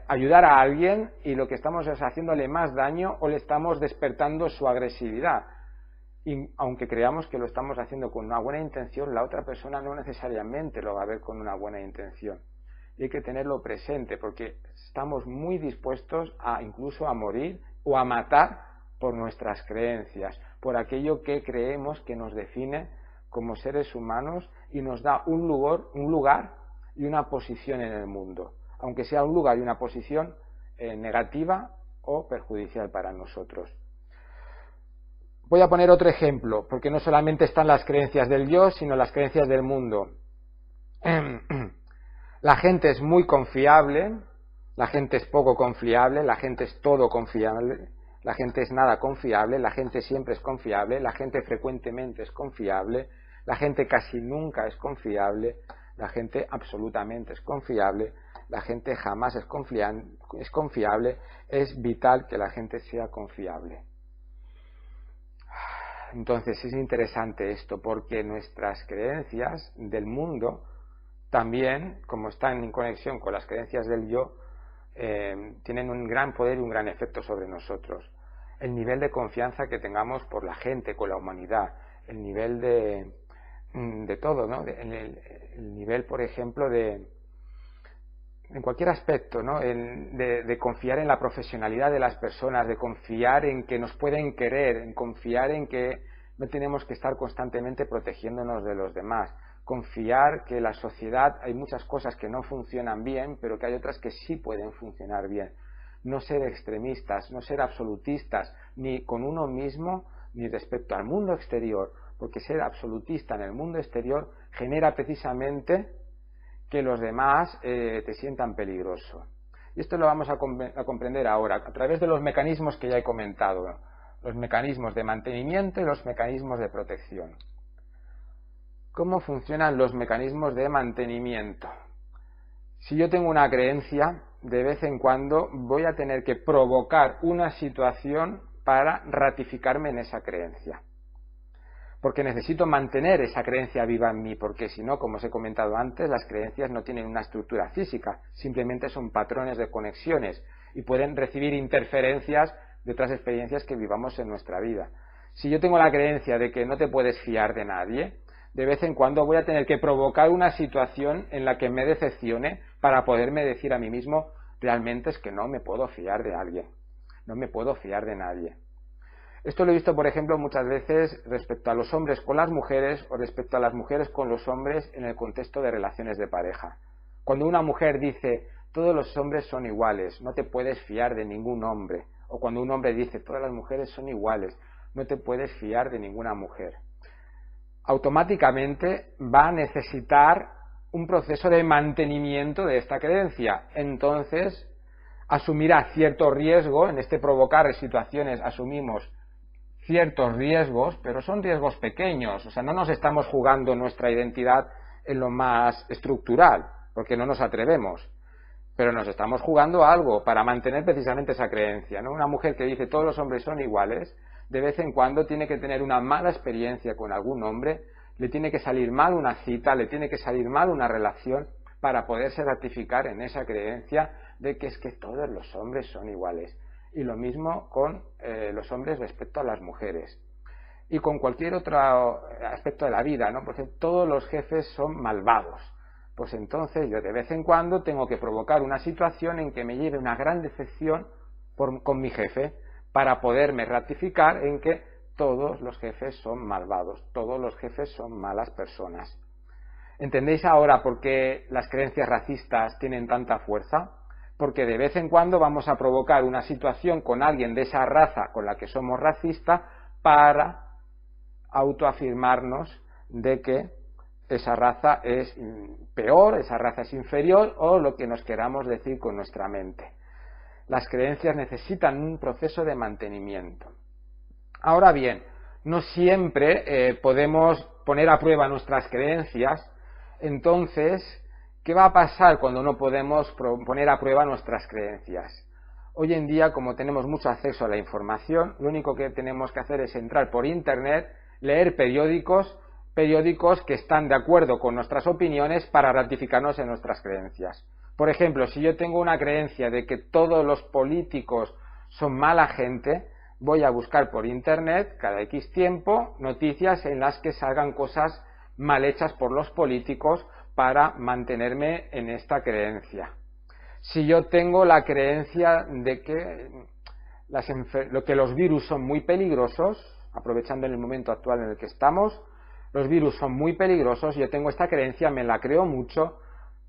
ayudar a alguien y lo que estamos es haciéndole más daño o le estamos despertando su agresividad. Y aunque creamos que lo estamos haciendo con una buena intención, la otra persona no necesariamente lo va a ver con una buena intención. Y hay que tenerlo presente porque estamos muy dispuestos a incluso a morir o a matar por nuestras creencias, por aquello que creemos que nos define como seres humanos y nos da un lugar y una posición en el mundo, aunque sea un lugar y una posición negativa o perjudicial para nosotros. Voy a poner otro ejemplo, porque no solamente están las creencias del yo, sino las creencias del mundo. La gente es muy confiable, la gente es poco confiable, la gente es todo confiable, la gente es nada confiable, la gente siempre es confiable, la gente frecuentemente es confiable, la gente casi nunca es confiable, la gente absolutamente es confiable, la gente jamás es confiable, es vital que la gente sea confiable. Entonces es interesante esto porque nuestras creencias del mundo también, como están en conexión con las creencias del yo, tienen un gran poder y un gran efecto sobre nosotros. El nivel de confianza que tengamos por la gente, con la humanidad, el nivel de todo, ¿no? El nivel, por ejemplo, en cualquier aspecto, ¿no? De confiar en la profesionalidad de las personas, de confiar en que nos pueden querer, en confiar en que no tenemos que estar constantemente protegiéndonos de los demás, confiar que la sociedad hay muchas cosas que no funcionan bien, pero que hay otras que sí pueden funcionar bien. No ser extremistas, no ser absolutistas, ni con uno mismo, ni respecto al mundo exterior, porque ser absolutista en el mundo exterior genera precisamente que los demás te sientan peligroso. Y esto lo vamos a comprender ahora, a través de los mecanismos que ya he comentado, ¿no? Los mecanismos de mantenimiento y los mecanismos de protección. ¿Cómo funcionan los mecanismos de mantenimiento? Si yo tengo una creencia, de vez en cuando voy a tener que provocar una situación para ratificarme en esa creencia. Porque necesito mantener esa creencia viva en mí, porque si no, como os he comentado antes, las creencias no tienen una estructura física, simplemente son patrones de conexiones y pueden recibir interferencias de otras experiencias que vivamos en nuestra vida. Si yo tengo la creencia de que no te puedes fiar de nadie, de vez en cuando voy a tener que provocar una situación en la que me decepcione para poderme decir a mí mismo, realmente es que no me puedo fiar de alguien, no me puedo fiar de nadie. Esto lo he visto, por ejemplo, muchas veces respecto a los hombres con las mujeres o respecto a las mujeres con los hombres en el contexto de relaciones de pareja. Cuando una mujer dice, todos los hombres son iguales, no te puedes fiar de ningún hombre, o cuando un hombre dice, todas las mujeres son iguales, no te puedes fiar de ninguna mujer, automáticamente va a necesitar un proceso de mantenimiento de esta creencia. Entonces, asumirá cierto riesgo, en este provocar situaciones asumimos ciertos riesgos, pero son riesgos pequeños, o sea, no nos estamos jugando nuestra identidad en lo más estructural, porque no nos atrevemos, pero nos estamos jugando algo para mantener precisamente esa creencia, ¿no? Una mujer que dice todos los hombres son iguales, de vez en cuando tiene que tener una mala experiencia con algún hombre, le tiene que salir mal una cita, le tiene que salir mal una relación para poderse ratificar en esa creencia de que es que todos los hombres son iguales. Y lo mismo con los hombres respecto a las mujeres. Y con cualquier otro aspecto de la vida, ¿no? Porque todos los jefes son malvados. pues entonces yo de vez en cuando tengo que provocar una situación en que me lleve una gran decepción con mi jefe para poderme ratificar en que todos los jefes son malvados, todos los jefes son malas personas. ¿Entendéis ahora por qué las creencias racistas tienen tanta fuerza? Porque de vez en cuando vamos a provocar una situación con alguien de esa raza con la que somos racistas para autoafirmarnos de que esa raza es peor, esa raza es inferior o lo que nos queramos decir con nuestra mente. Las creencias necesitan un proceso de mantenimiento. Ahora bien, no siempre podemos poner a prueba nuestras creencias. Entonces, ¿qué va a pasar cuando no podemos poner a prueba nuestras creencias? Hoy en día, como tenemos mucho acceso a la información, lo único que tenemos que hacer es entrar por internet, leer periódicos que están de acuerdo con nuestras opiniones para ratificarnos en nuestras creencias. Por ejemplo, si yo tengo una creencia de que todos los políticos son mala gente, voy a buscar por internet cada X tiempo noticias en las que salgan cosas mal hechas por los políticos para mantenerme en esta creencia. Si yo tengo la creencia de que los virus son muy peligrosos, aprovechando en el momento actual en el que estamos, los virus son muy peligrosos, yo tengo esta creencia, me la creo mucho,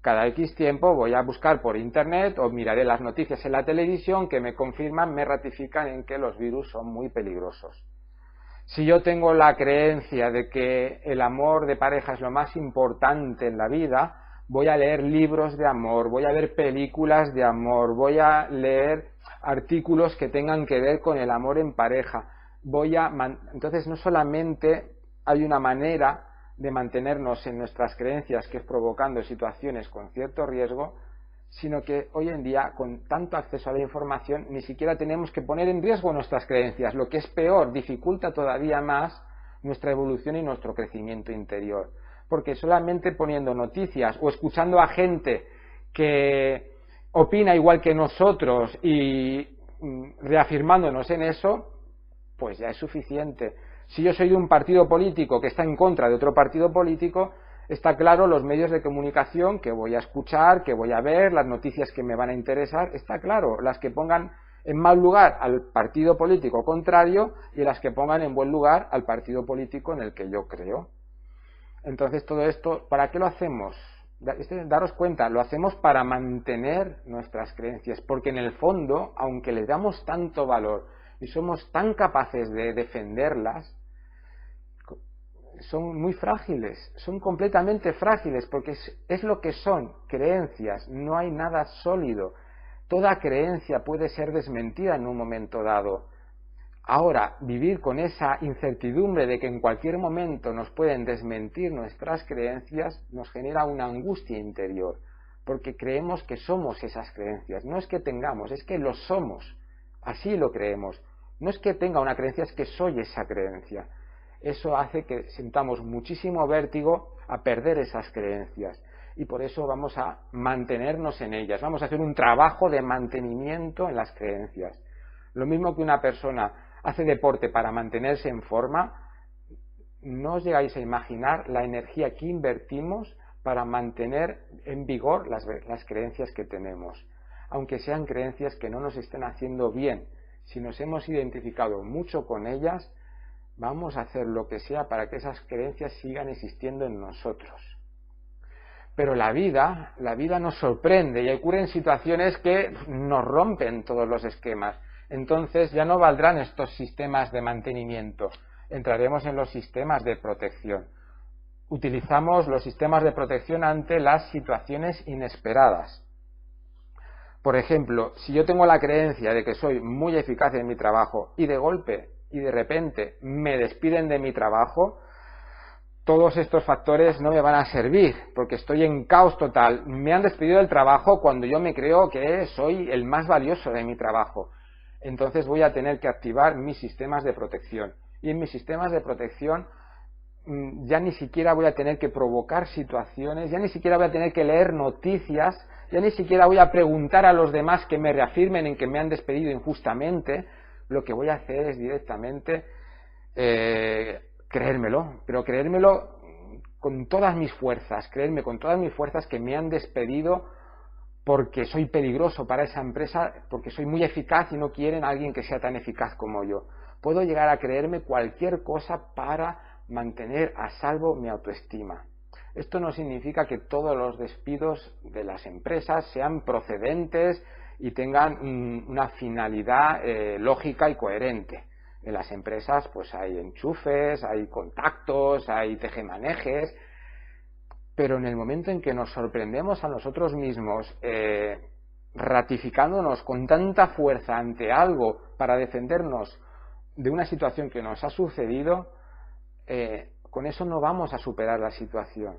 cada X tiempo voy a buscar por internet o miraré las noticias en la televisión que me confirman, me ratifican en que los virus son muy peligrosos. Si yo tengo la creencia de que el amor de pareja es lo más importante en la vida, voy a leer libros de amor, voy a ver películas de amor, voy a leer artículos que tengan que ver con el amor en pareja. Entonces no solamente hay una manera de mantenernos en nuestras creencias, que es provocando situaciones con cierto riesgo, sino que hoy en día, con tanto acceso a la información, ni siquiera tenemos que poner en riesgo nuestras creencias. Lo que es peor, dificulta todavía más nuestra evolución y nuestro crecimiento interior. Porque solamente poniendo noticias o escuchando a gente que opina igual que nosotros y reafirmándonos en eso, pues ya es suficiente. Si yo soy de un partido político que está en contra de otro partido político, está claro los medios de comunicación que voy a escuchar, que voy a ver, las noticias que me van a interesar, está claro, las que pongan en mal lugar al partido político contrario y las que pongan en buen lugar al partido político en el que yo creo. Entonces todo esto, ¿para qué lo hacemos? Daros cuenta, lo hacemos para mantener nuestras creencias, porque en el fondo, aunque les damos tanto valor y somos tan capaces de defenderlas, son muy frágiles, son completamente frágiles, porque es lo que son, creencias, no hay nada sólido. Toda creencia puede ser desmentida en un momento dado. Ahora, vivir con esa incertidumbre de que en cualquier momento nos pueden desmentir nuestras creencias nos genera una angustia interior, porque creemos que somos esas creencias. No es que tengamos, es que lo somos, así lo creemos. No es que tenga una creencia, es que soy esa creencia. Eso hace que sintamos muchísimo vértigo a perder esas creencias y por eso vamos a mantenernos en ellas, vamos a hacer un trabajo de mantenimiento en las creencias. Lo mismo que una persona hace deporte para mantenerse en forma, no os llegáis a imaginar la energía que invertimos para mantener en vigor las creencias que tenemos, aunque sean creencias que no nos estén haciendo bien. Si nos hemos identificado mucho con ellas, vamos a hacer lo que sea para que esas creencias sigan existiendo en nosotros. Pero la vida nos sorprende y ocurren situaciones que nos rompen todos los esquemas. Entonces ya no valdrán estos sistemas de mantenimiento. Entraremos en los sistemas de protección. Utilizamos los sistemas de protección ante las situaciones inesperadas. Por ejemplo, si yo tengo la creencia de que soy muy eficaz en mi trabajo y de golpe y de repente me despiden de mi trabajo, todos estos factores no me van a servir porque estoy en caos total. Me han despedido del trabajo cuando yo me creo que soy el más valioso de mi trabajo. Entonces voy a tener que activar mis sistemas de protección. Y en mis sistemas de protección ya ni siquiera voy a tener que provocar situaciones, ya ni siquiera voy a tener que leer noticias, ya ni siquiera voy a preguntar a los demás que me reafirmen en que me han despedido injustamente. Lo que voy a hacer es directamente creérmelo, pero creérmelo con todas mis fuerzas, creerme con todas mis fuerzas que me han despedido porque soy peligroso para esa empresa, porque soy muy eficaz y no quieren a alguien que sea tan eficaz como yo. Puedo llegar a creerme cualquier cosa para mantener a salvo mi autoestima. Esto no significa que todos los despidos de las empresas sean procedentes y tengan una finalidad lógica y coherente. En las empresas pues hay enchufes, hay contactos, hay tejemanejes, pero en el momento en que nos sorprendemos a nosotros mismos ratificándonos con tanta fuerza ante algo para defendernos de una situación que nos ha sucedido, con eso no vamos a superar la situación,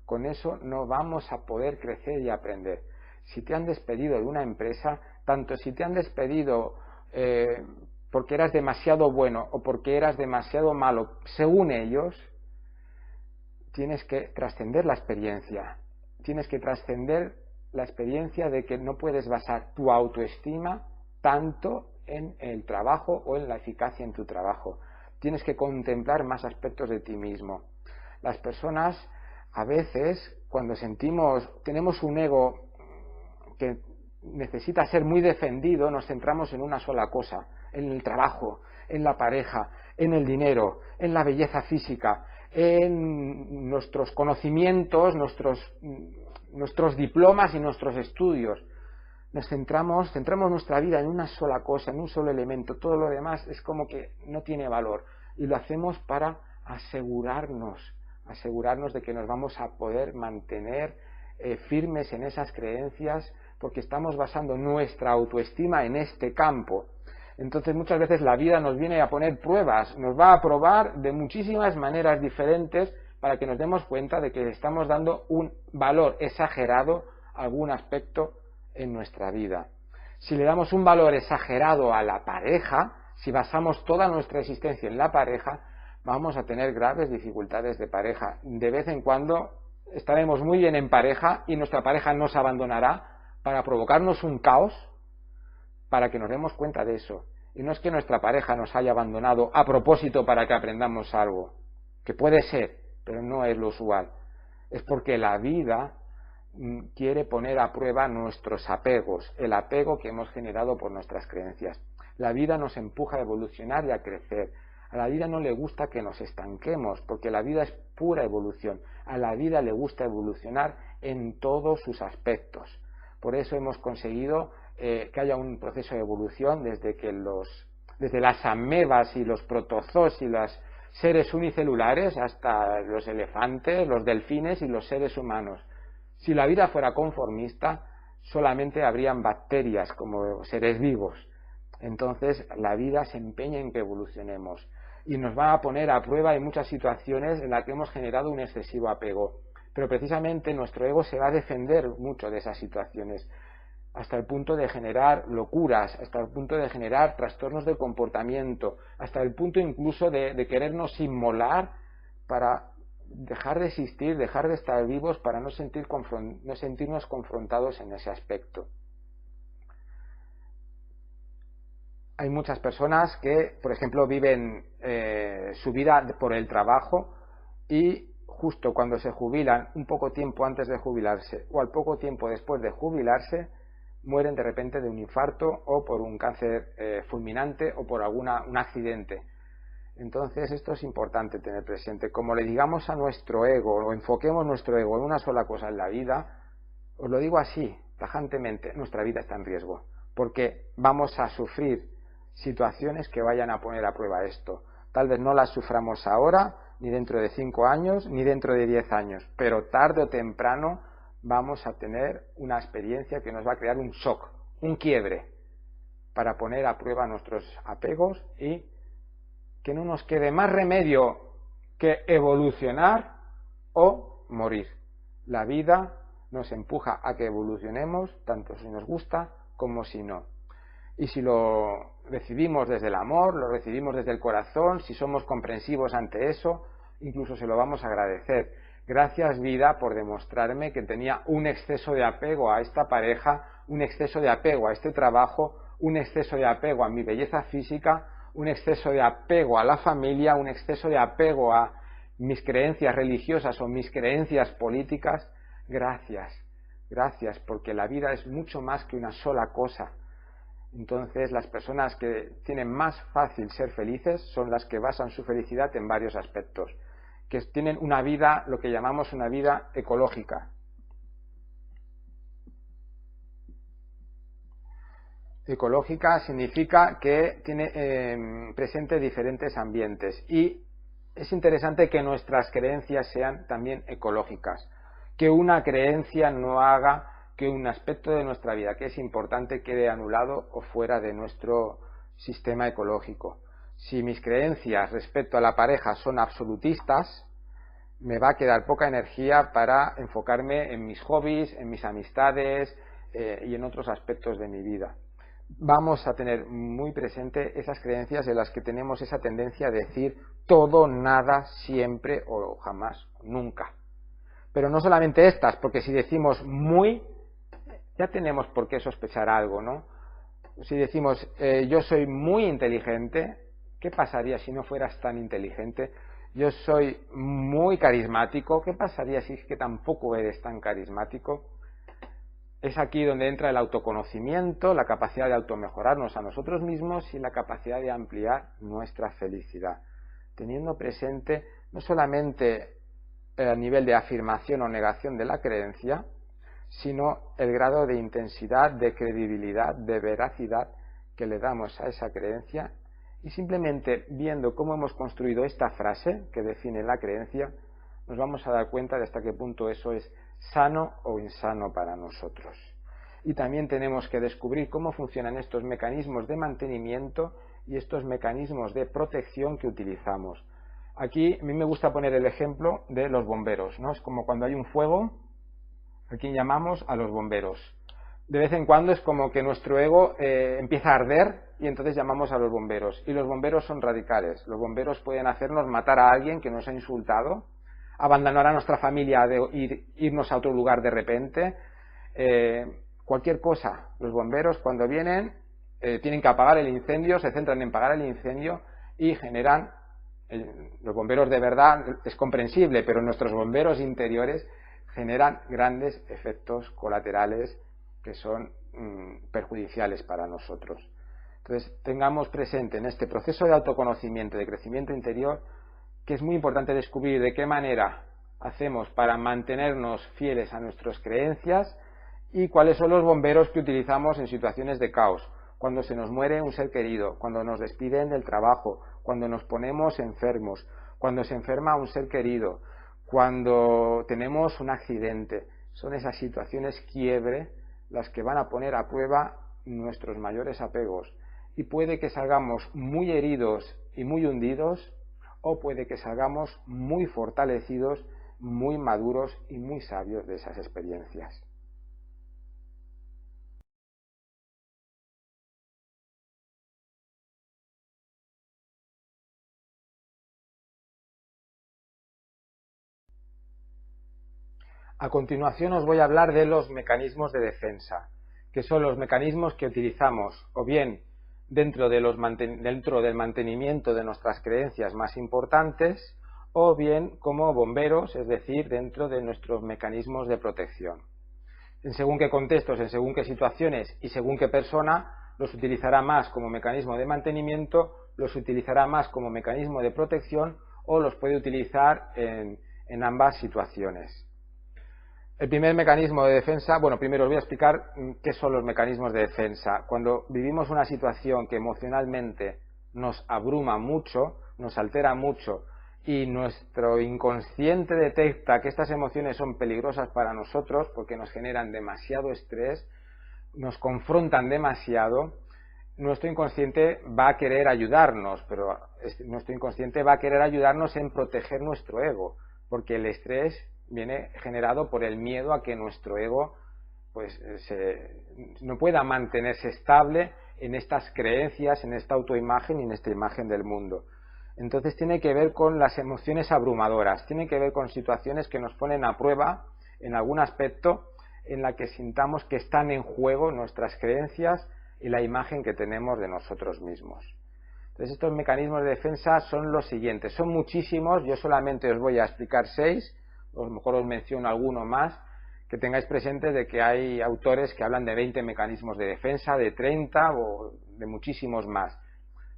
con eso no vamos a poder crecer y aprender. Si te han despedido de una empresa, tanto si te han despedido porque eras demasiado bueno o porque eras demasiado malo, según ellos, tienes que trascender la experiencia, tienes que trascender la experiencia de que no puedes basar tu autoestima tanto en el trabajo o en la eficacia en tu trabajo. Tienes que contemplar más aspectos de ti mismo. Las personas a veces, cuando tenemos un ego que necesita ser muy defendido, nos centramos en una sola cosa, en el trabajo, en la pareja, en el dinero, en la belleza física, en nuestros conocimientos, nuestros diplomas y nuestros estudios. Centramos nuestra vida en una sola cosa, en un solo elemento. Todo lo demás es como que no tiene valor. Y lo hacemos para asegurarnos de que nos vamos a poder mantener firmes en esas creencias, porque estamos basando nuestra autoestima en este campo. Entonces muchas veces la vida nos viene a poner pruebas, nos va a probar de muchísimas maneras diferentes para que nos demos cuenta de que le estamos dando un valor exagerado a algún aspecto en nuestra vida. Si le damos un valor exagerado a la pareja, si basamos toda nuestra existencia en la pareja, vamos a tener graves dificultades de pareja. De vez en cuando estaremos muy bien en pareja y nuestra pareja nos abandonará para provocarnos un caos, para que nos demos cuenta de eso. Y no es que nuestra pareja nos haya abandonado a propósito para que aprendamos algo, que puede ser, pero no es lo usual. Es porque la vida quiere poner a prueba nuestros apegos, el apego que hemos generado por nuestras creencias. La vida nos empuja a evolucionar y a crecer. A la vida no le gusta que nos estanquemos, porque la vida es pura evolución. A la vida le gusta evolucionar en todos sus aspectos. Por eso hemos conseguido que haya un proceso de evolución desde las amebas y los protozoos y los seres unicelulares hasta los elefantes, los delfines y los seres humanos. Si la vida fuera conformista, solamente habrían bacterias como seres vivos. Entonces la vida se empeña en que evolucionemos y nos va a poner a prueba en muchas situaciones en las que hemos generado un excesivo apego. Pero precisamente nuestro ego se va a defender mucho de esas situaciones, hasta el punto de generar locuras, hasta el punto de generar trastornos de comportamiento, hasta el punto incluso de querernos inmolar para dejar de existir, dejar de estar vivos, para no sentirnos confrontados en ese aspecto. Hay muchas personas que, por ejemplo, viven su vida por el trabajo y justo cuando se jubilan, un poco tiempo antes de jubilarse o al poco tiempo después de jubilarse, mueren de repente de un infarto o por un cáncer fulminante o por un accidente. Entonces esto es importante tener presente. Como le digamos a nuestro ego o enfoquemos nuestro ego en una sola cosa en la vida, os lo digo así, tajantemente, nuestra vida está en riesgo, porque vamos a sufrir situaciones que vayan a poner a prueba esto. Tal vez no las suframos ahora, ni dentro de 5 años, ni dentro de 10 años, pero tarde o temprano vamos a tener una experiencia que nos va a crear un shock, un quiebre, para poner a prueba nuestros apegos y que no nos quede más remedio que evolucionar o morir. La vida nos empuja a que evolucionemos, tanto si nos gusta como si no. Y si lo recibimos desde el amor, lo recibimos desde el corazón, si somos comprensivos ante eso, incluso se lo vamos a agradecer. Gracias, vida, por demostrarme que tenía un exceso de apego a esta pareja, un exceso de apego a este trabajo, un exceso de apego a mi belleza física, un exceso de apego a la familia, un exceso de apego a mis creencias religiosas o mis creencias políticas, gracias, gracias, porque la vida es mucho más que una sola cosa. Entonces, las personas que tienen más fácil ser felices son las que basan su felicidad en varios aspectos, que tienen una vida, lo que llamamos una vida ecológica. Ecológica significa que tiene presente diferentes ambientes, y es interesante que nuestras creencias sean también ecológicas, que una creencia no haga que un aspecto de nuestra vida que es importante quede anulado o fuera de nuestro sistema ecológico. Si mis creencias respecto a la pareja son absolutistas, me va a quedar poca energía para enfocarme en mis hobbies, en mis amistades y en otros aspectos de mi vida. Vamos a tener muy presente esas creencias en las que tenemos esa tendencia a decir todo, nada, siempre o jamás, nunca. Pero no solamente estas, porque si decimos muy, ya tenemos por qué sospechar algo, ¿no? Si decimos yo soy muy inteligente, ¿qué pasaría si no fueras tan inteligente? Yo soy muy carismático, ¿qué pasaría si es que tampoco eres tan carismático? Es aquí donde entra el autoconocimiento, la capacidad de automejorarnos a nosotros mismos y la capacidad de ampliar nuestra felicidad, teniendo presente no solamente el nivel de afirmación o negación de la creencia, sino el grado de intensidad, de credibilidad, de veracidad que le damos a esa creencia, y simplemente viendo cómo hemos construido esta frase que define la creencia, nos vamos a dar cuenta de hasta qué punto eso es sano o insano para nosotros. Y también tenemos que descubrir cómo funcionan estos mecanismos de mantenimiento y estos mecanismos de protección que utilizamos. Aquí a mí me gusta poner el ejemplo de los bomberos, ¿no? Es como cuando hay un fuego, ¿a quién llamamos? A los bomberos. De vez en cuando es como que nuestro ego empieza a arder y entonces llamamos a los bomberos. Y los bomberos son radicales. Los bomberos pueden hacernos matar a alguien que nos ha insultado, abandonar a nuestra familia, irnos a otro lugar de repente, cualquier cosa. Los bomberos cuando vienen tienen que apagar el incendio, se centran en apagar el incendio y generan, los bomberos de verdad es comprensible, pero nuestros bomberos interiores generan grandes efectos colaterales que son perjudiciales para nosotros. Entonces tengamos presente en este proceso de autoconocimiento, de crecimiento interior, que es muy importante descubrir de qué manera hacemos para mantenernos fieles a nuestras creencias y cuáles son los bomberos que utilizamos en situaciones de caos, cuando se nos muere un ser querido, cuando nos despiden del trabajo, cuando nos ponemos enfermos, cuando se enferma un ser querido, cuando tenemos un accidente. Son esas situaciones quiebre las que van a poner a prueba nuestros mayores apegos, y puede que salgamos muy heridos y muy hundidos, o puede que salgamos muy fortalecidos, muy maduros y muy sabios de esas experiencias. A continuación os voy a hablar de los mecanismos de defensa, que son los mecanismos que utilizamos o bien dentro del mantenimiento de nuestras creencias más importantes, o bien como bomberos, es decir, dentro de nuestros mecanismos de protección. En según qué contextos, en según qué situaciones y según qué persona, los utilizará más como mecanismo de mantenimiento, los utilizará más como mecanismo de protección, o los puede utilizar en ambas situaciones. El primer mecanismo de defensa, bueno, primero os voy a explicar qué son los mecanismos de defensa. Cuando vivimos una situación que emocionalmente nos abruma mucho, nos altera mucho, y nuestro inconsciente detecta que estas emociones son peligrosas para nosotros porque nos generan demasiado estrés, nos confrontan demasiado, nuestro inconsciente va a querer ayudarnos, pero nuestro inconsciente va a querer ayudarnos en proteger nuestro ego, porque el estrés viene generado por el miedo a que nuestro ego pues no pueda mantenerse estable en estas creencias, en esta autoimagen y en esta imagen del mundo. Entonces tiene que ver con las emociones abrumadoras, tiene que ver con situaciones que nos ponen a prueba en algún aspecto en la que sintamos que están en juego nuestras creencias y la imagen que tenemos de nosotros mismos. Entonces estos mecanismos de defensa son los siguientes, son muchísimos, yo solamente os voy a explicar 6, a lo mejor os menciono alguno más, que tengáis presente de que hay autores que hablan de 20 mecanismos de defensa, de 30 o de muchísimos más.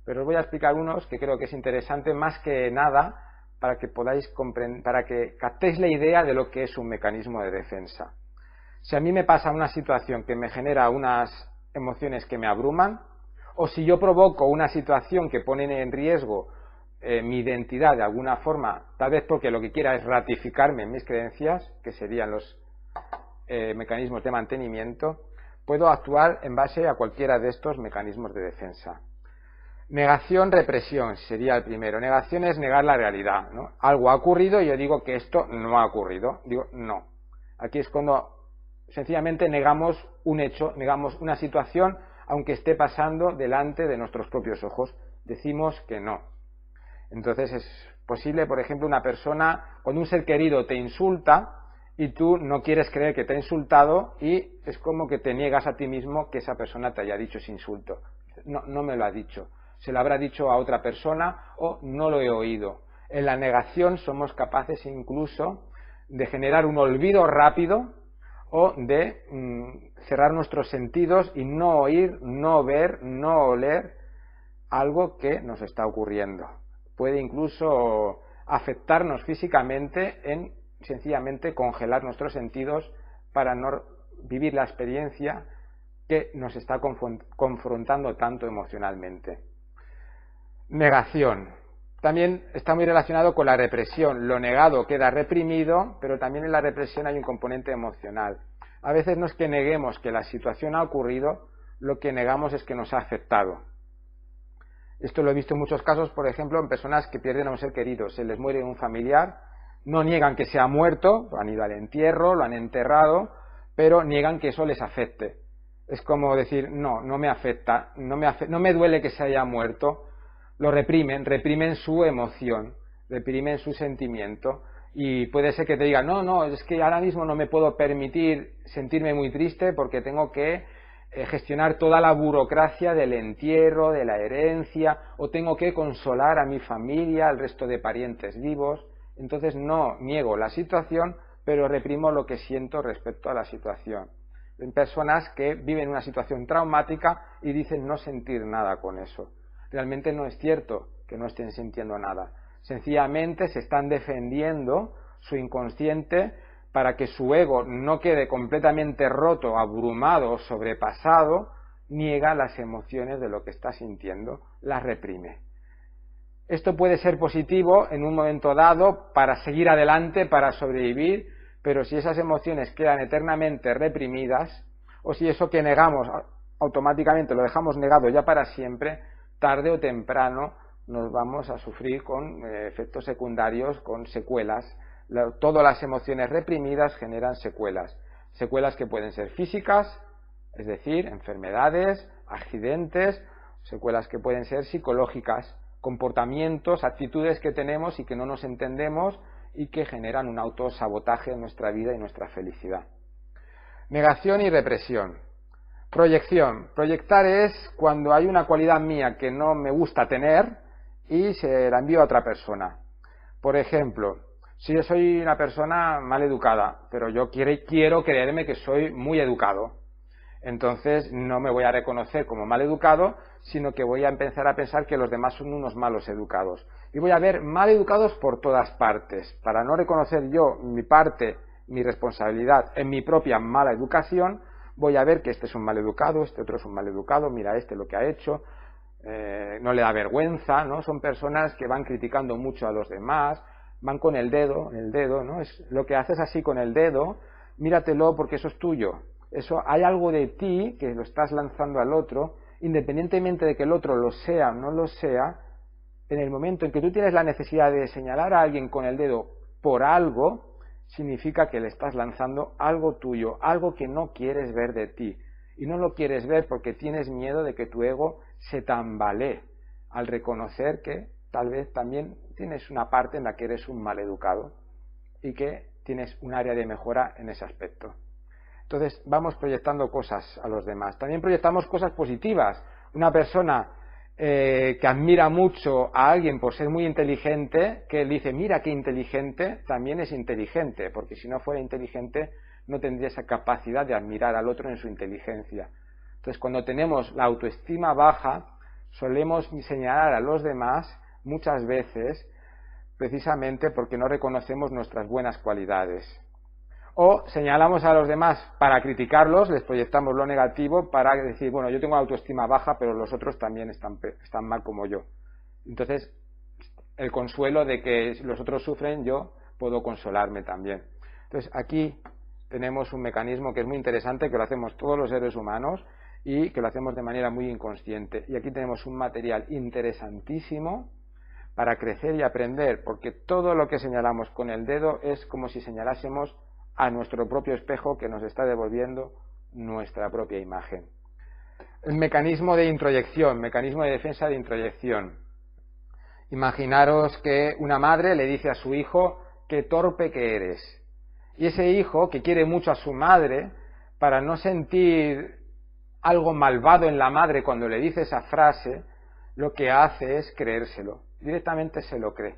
Pero os voy a explicar unos que creo que es interesante más que nada para que podáis comprender, para que captéis la idea de lo que es un mecanismo de defensa. Si a mí me pasa una situación que me genera unas emociones que me abruman, o si yo provoco una situación que pone en riesgo mi identidad de alguna forma, tal vez porque lo que quiera es ratificarme en mis creencias, que serían los mecanismos de mantenimiento, puedo actuar en base a cualquiera de estos mecanismos de defensa. Negación, represión sería el primero. Negación es negar la realidad, ¿no? Algo ha ocurrido y yo digo que esto no ha ocurrido. Digo, no. Aquí es cuando sencillamente negamos un hecho, negamos una situación, aunque esté pasando delante de nuestros propios ojos. Decimos que no. Entonces es posible, por ejemplo, una persona, cuando un ser querido te insulta y tú no quieres creer que te ha insultado y es como que te niegas a ti mismo que esa persona te haya dicho ese insulto. No, no me lo ha dicho. Se lo habrá dicho a otra persona o no lo he oído. En la negación somos capaces incluso de generar un olvido rápido o de cerrar nuestros sentidos y no oír, no ver, no oler algo que nos está ocurriendo. Puede incluso afectarnos físicamente en sencillamente congelar nuestros sentidos para no vivir la experiencia que nos está confrontando tanto emocionalmente. Negación. También está muy relacionado con la represión. Lo negado queda reprimido, pero también en la represión hay un componente emocional. A veces no es que neguemos que la situación ha ocurrido, lo que negamos es que nos ha afectado. Esto lo he visto en muchos casos, por ejemplo, en personas que pierden a un ser querido. Se les muere un familiar, no niegan que se ha muerto, han ido al entierro, lo han enterrado, pero niegan que eso les afecte. Es como decir, no, no me afecta, no me duele que se haya muerto. Lo reprimen su emoción, reprimen su sentimiento y puede ser que te digan, no, es que ahora mismo no me puedo permitir sentirme muy triste porque tengo que gestionar toda la burocracia del entierro, de la herencia, o tengo que consolar a mi familia, al resto de parientes vivos. Entonces no niego la situación, pero reprimo lo que siento respecto a la situación. En personas que viven una situación traumática y dicen no sentir nada con eso. Realmente no es cierto que no estén sintiendo nada. Sencillamente se están defendiendo su inconsciente para que su ego no quede completamente roto, abrumado, sobrepasado, niega las emociones de lo que está sintiendo, las reprime. Esto puede ser positivo en un momento dado para seguir adelante, para sobrevivir, pero si esas emociones quedan eternamente reprimidas, o si eso que negamos automáticamente lo dejamos negado ya para siempre, tarde o temprano nos vamos a sufrir con efectos secundarios, con secuelas. Todas las emociones reprimidas generan secuelas. Secuelas que pueden ser físicas, es decir, enfermedades, accidentes, secuelas que pueden ser psicológicas, comportamientos, actitudes que tenemos y que no nos entendemos y que generan un autosabotaje en nuestra vida y nuestra felicidad. Negación y represión. Proyección. Proyectar es cuando hay una cualidad mía que no me gusta tener y se la envío a otra persona. Por ejemplo, si yo soy una persona mal educada, pero yo quiero creerme que soy muy educado, entonces no me voy a reconocer como mal educado, sino que voy a empezar a pensar que los demás son unos malos educados. Y voy a ver mal educados por todas partes. Para no reconocer yo mi parte, mi responsabilidad en mi propia mala educación, voy a ver que este es un mal educado, este otro es un mal educado, mira este lo que ha hecho, no le da vergüenza, ¿no? Son personas que van criticando mucho a los demás, van con el dedo, ¿no? Es lo que haces así con el dedo, míratelo porque eso es tuyo. Eso, hay algo de ti que lo estás lanzando al otro, independientemente de que el otro lo sea o no lo sea, en el momento en que tú tienes la necesidad de señalar a alguien con el dedo por algo, significa que le estás lanzando algo tuyo, algo que no quieres ver de ti. Y no lo quieres ver porque tienes miedo de que tu ego se tambalee al reconocer que tal vez también tienes una parte en la que eres un maleducado y que tienes un área de mejora en ese aspecto. Entonces vamos proyectando cosas a los demás. También proyectamos cosas positivas. Una persona que admira mucho a alguien por ser muy inteligente, que él dice, mira qué inteligente, también es inteligente, porque si no fuera inteligente no tendría esa capacidad de admirar al otro en su inteligencia. Entonces, cuando tenemos la autoestima baja, solemos señalar a los demás muchas veces precisamente porque no reconocemos nuestras buenas cualidades. O señalamos a los demás para criticarlos, les proyectamos lo negativo para decir, bueno, yo tengo autoestima baja, pero los otros también están mal como yo. Entonces, el consuelo de que los otros sufren, yo puedo consolarme también. Entonces, aquí tenemos un mecanismo que es muy interesante, que lo hacemos todos los seres humanos y que lo hacemos de manera muy inconsciente. Y aquí tenemos un material interesantísimo para crecer y aprender, porque todo lo que señalamos con el dedo es como si señalásemos a nuestro propio espejo que nos está devolviendo nuestra propia imagen. El mecanismo de introyección, mecanismo de defensa de introyección. Imaginaros que una madre le dice a su hijo, qué torpe que eres. Y ese hijo, que quiere mucho a su madre, para no sentir algo malvado en la madre cuando le dice esa frase, lo que hace es creérselo. Directamente se lo cree.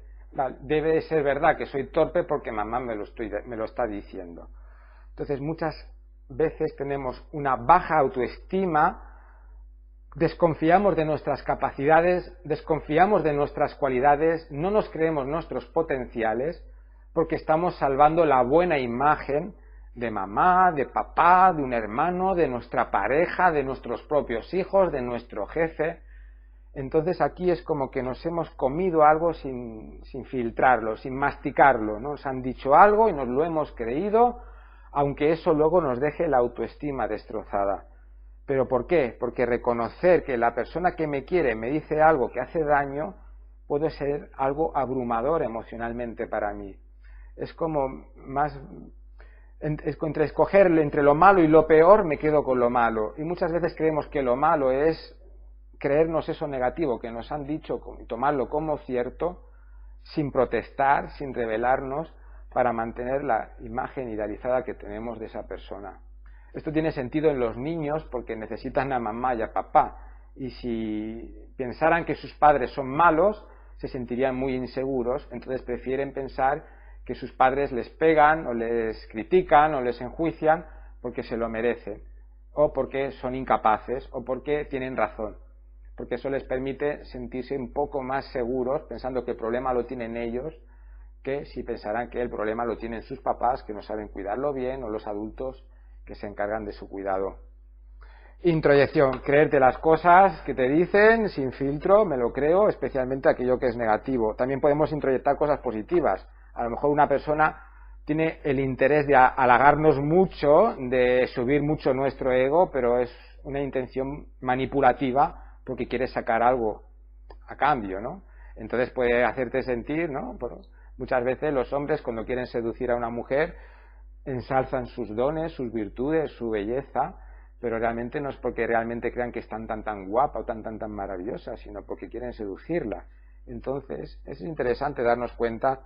Debe de ser verdad que soy torpe porque mamá me lo está diciendo. Entonces, muchas veces tenemos una baja autoestima, desconfiamos de nuestras capacidades, desconfiamos de nuestras cualidades, no nos creemos nuestros potenciales porque estamos salvando la buena imagen de mamá, de papá, de un hermano, de nuestra pareja, de nuestros propios hijos, de nuestro jefe. Entonces aquí es como que nos hemos comido algo sin filtrarlo, sin masticarlo, ¿no? Nos han dicho algo y nos lo hemos creído, aunque eso luego nos deje la autoestima destrozada. ¿Pero por qué? Porque reconocer que la persona que me quiere me dice algo que hace daño puede ser algo abrumador emocionalmente para mí. Es como más... entre escogerle entre lo malo y lo peor, me quedo con lo malo. Y muchas veces creemos que lo malo es creernos eso negativo que nos han dicho y tomarlo como cierto, sin protestar, sin rebelarnos, para mantener la imagen idealizada que tenemos de esa persona. Esto tiene sentido en los niños porque necesitan a mamá y a papá, y si pensaran que sus padres son malos, se sentirían muy inseguros, entonces prefieren pensar que sus padres les pegan o les critican o les enjuician porque se lo merecen, o porque son incapaces, o porque tienen razón, porque eso les permite sentirse un poco más seguros pensando que el problema lo tienen ellos, que si pensarán que el problema lo tienen sus papás, que no saben cuidarlo bien, o los adultos que se encargan de su cuidado. Introyección, creerte las cosas que te dicen sin filtro, me lo creo, especialmente aquello que es negativo. También podemos introyectar cosas positivas. A lo mejor una persona tiene el interés de halagarnos mucho, de subir mucho nuestro ego, pero es una intención manipulativa porque quiere sacar algo a cambio, ¿no? Entonces puede hacerte sentir, ¿no? Muchas veces los hombres, cuando quieren seducir a una mujer, ensalzan sus dones, sus virtudes, su belleza, pero realmente no es porque realmente crean que están tan guapa o tan maravillosa, sino porque quieren seducirla. Entonces es interesante darnos cuenta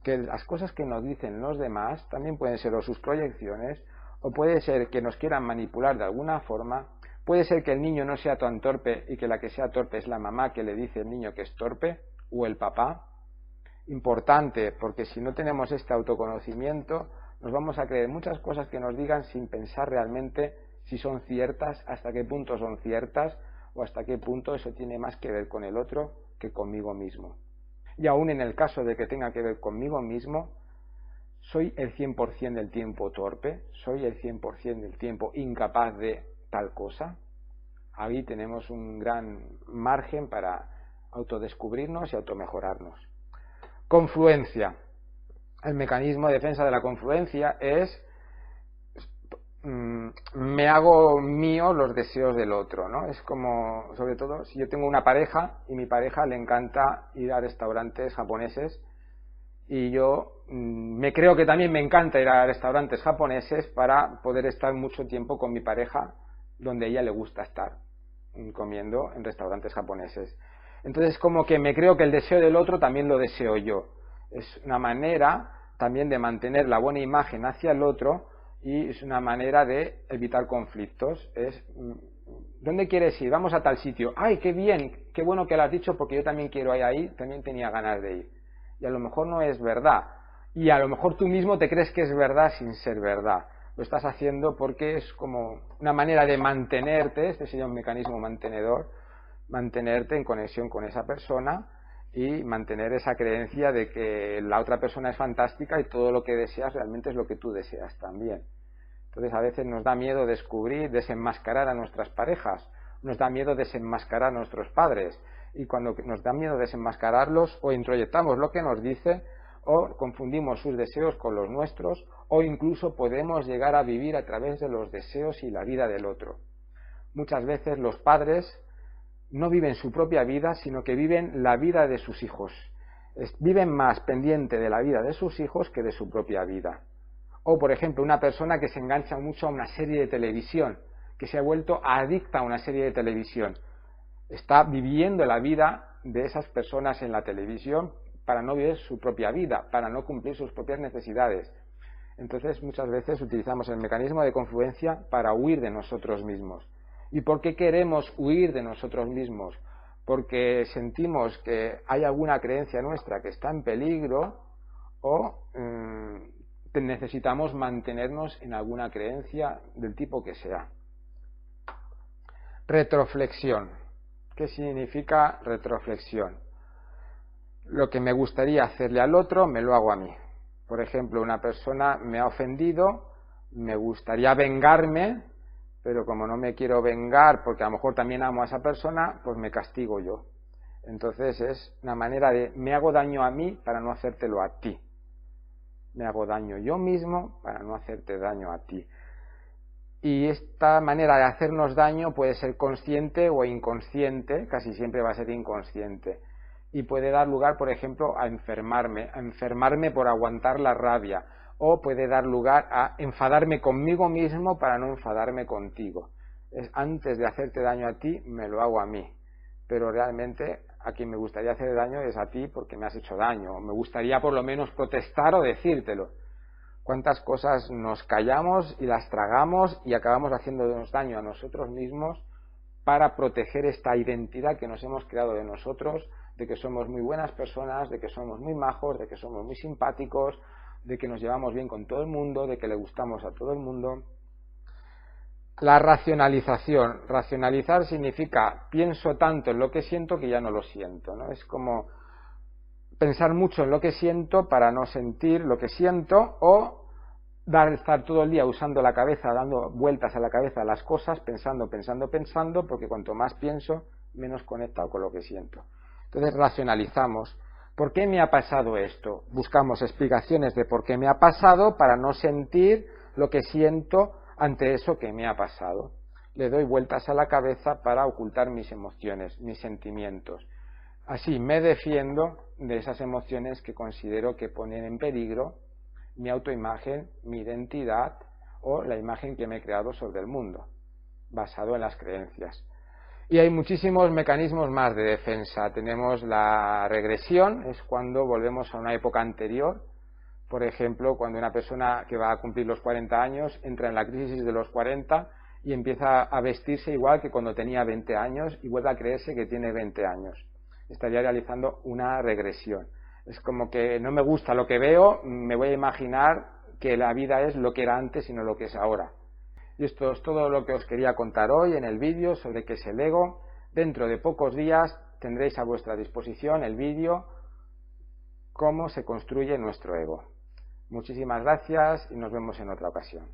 que las cosas que nos dicen los demás también pueden ser o sus proyecciones, o puede ser que nos quieran manipular de alguna forma. Puede ser que el niño no sea tan torpe y que la que sea torpe es la mamá que le dice al niño que es torpe, o el papá. Importante, porque si no tenemos este autoconocimiento, nos vamos a creer muchas cosas que nos digan sin pensar realmente si son ciertas, hasta qué punto son ciertas, o hasta qué punto eso tiene más que ver con el otro que conmigo mismo. Y aún en el caso de que tenga que ver conmigo mismo, soy el 100% del tiempo torpe, soy el 100% del tiempo incapaz de tal cosa. Ahí tenemos un gran margen para autodescubrirnos y automejorarnos. Confluencia. El mecanismo de defensa de la confluencia es me hago mío los deseos del otro, ¿no? Es como, sobre todo, si yo tengo una pareja y mi pareja le encanta ir a restaurantes japoneses y yo me creo que también me encanta ir a restaurantes japoneses para poder estar mucho tiempo con mi pareja donde a ella le gusta estar comiendo en restaurantes japoneses. Entonces como que me creo que el deseo del otro también lo deseo yo. Es una manera también de mantener la buena imagen hacia el otro y es una manera de evitar conflictos. Es ¿Dónde quieres ir? Vamos a tal sitio. ¡Ay, qué bien! Qué bueno que lo has dicho porque yo también quiero ir ahí, también tenía ganas de ir. Y a lo mejor no es verdad. Y a lo mejor tú mismo te crees que es verdad sin ser verdad. Lo estás haciendo porque es como una manera de mantenerte, este sería un mecanismo mantenedor, mantenerte en conexión con esa persona y mantener esa creencia de que la otra persona es fantástica y todo lo que deseas realmente es lo que tú deseas también. Entonces a veces nos da miedo descubrir, desenmascarar a nuestras parejas, nos da miedo desenmascarar a nuestros padres, y cuando nos da miedo desenmascararlos o introyectamos lo que nos dice o confundimos sus deseos con los nuestros, o incluso podemos llegar a vivir a través de los deseos y la vida del otro. Muchas veces los padres no viven su propia vida, sino que viven la vida de sus hijos. Viven más pendiente de la vida de sus hijos que de su propia vida. O, por ejemplo, una persona que se engancha mucho a una serie de televisión, que se ha vuelto adicta a una serie de televisión. Está viviendo la vida de esas personas en la televisión para no vivir su propia vida, para no cumplir sus propias necesidades. Entonces, muchas veces utilizamos el mecanismo de confluencia para huir de nosotros mismos. ¿Y por qué queremos huir de nosotros mismos? Porque sentimos que hay alguna creencia nuestra que está en peligro o necesitamos mantenernos en alguna creencia del tipo que sea. Retroflexión. ¿Qué significa retroflexión? Lo que me gustaría hacerle al otro, me lo hago a mí. Por ejemplo, una persona me ha ofendido, me gustaría vengarme, pero como no me quiero vengar porque a lo mejor también amo a esa persona, pues me castigo yo. Entonces es una manera de me hago daño a mí para no hacértelo a ti. Me hago daño yo mismo para no hacerte daño a ti. Y esta manera de hacernos daño puede ser consciente o inconsciente, casi siempre va a ser inconsciente. Y puede dar lugar, por ejemplo, a enfermarme por aguantar la rabia, o puede dar lugar a enfadarme conmigo mismo para no enfadarme contigo. Antes de hacerte daño a ti, me lo hago a mí. Pero realmente a quien me gustaría hacer daño es a ti porque me has hecho daño. Me gustaría por lo menos protestar o decírtelo. ¿Cuántas cosas nos callamos y las tragamos y acabamos haciéndonos daño a nosotros mismos para proteger esta identidad que nos hemos creado de nosotros, de que somos muy buenas personas, de que somos muy majos, de que somos muy simpáticos, de que nos llevamos bien con todo el mundo, de que le gustamos a todo el mundo? La racionalización. Racionalizar significa pienso tanto en lo que siento que ya no lo siento, ¿no? Es como pensar mucho en lo que siento para no sentir lo que siento, o estar todo el día usando la cabeza, dando vueltas a la cabeza a las cosas, pensando, porque cuanto más pienso, menos conectado con lo que siento. Entonces racionalizamos. ¿Por qué me ha pasado esto? Buscamos explicaciones de por qué me ha pasado para no sentir lo que siento ante eso que me ha pasado. Le doy vueltas a la cabeza para ocultar mis emociones, mis sentimientos. Así me defiendo de esas emociones que considero que ponen en peligro mi autoimagen, mi identidad o la imagen que me he creado sobre el mundo, basado en las creencias. Y hay muchísimos mecanismos más de defensa. Tenemos la regresión, es cuando volvemos a una época anterior. Por ejemplo, cuando una persona que va a cumplir los 40 años entra en la crisis de los 40 y empieza a vestirse igual que cuando tenía 20 años y vuelve a creerse que tiene 20 años. Estaría realizando una regresión. Es como que no me gusta lo que veo, me voy a imaginar que la vida es lo que era antes y no lo que es ahora. Y esto es todo lo que os quería contar hoy en el vídeo sobre qué es el ego. Dentro de pocos días tendréis a vuestra disposición el vídeo cómo se construye nuestro ego. Muchísimas gracias y nos vemos en otra ocasión.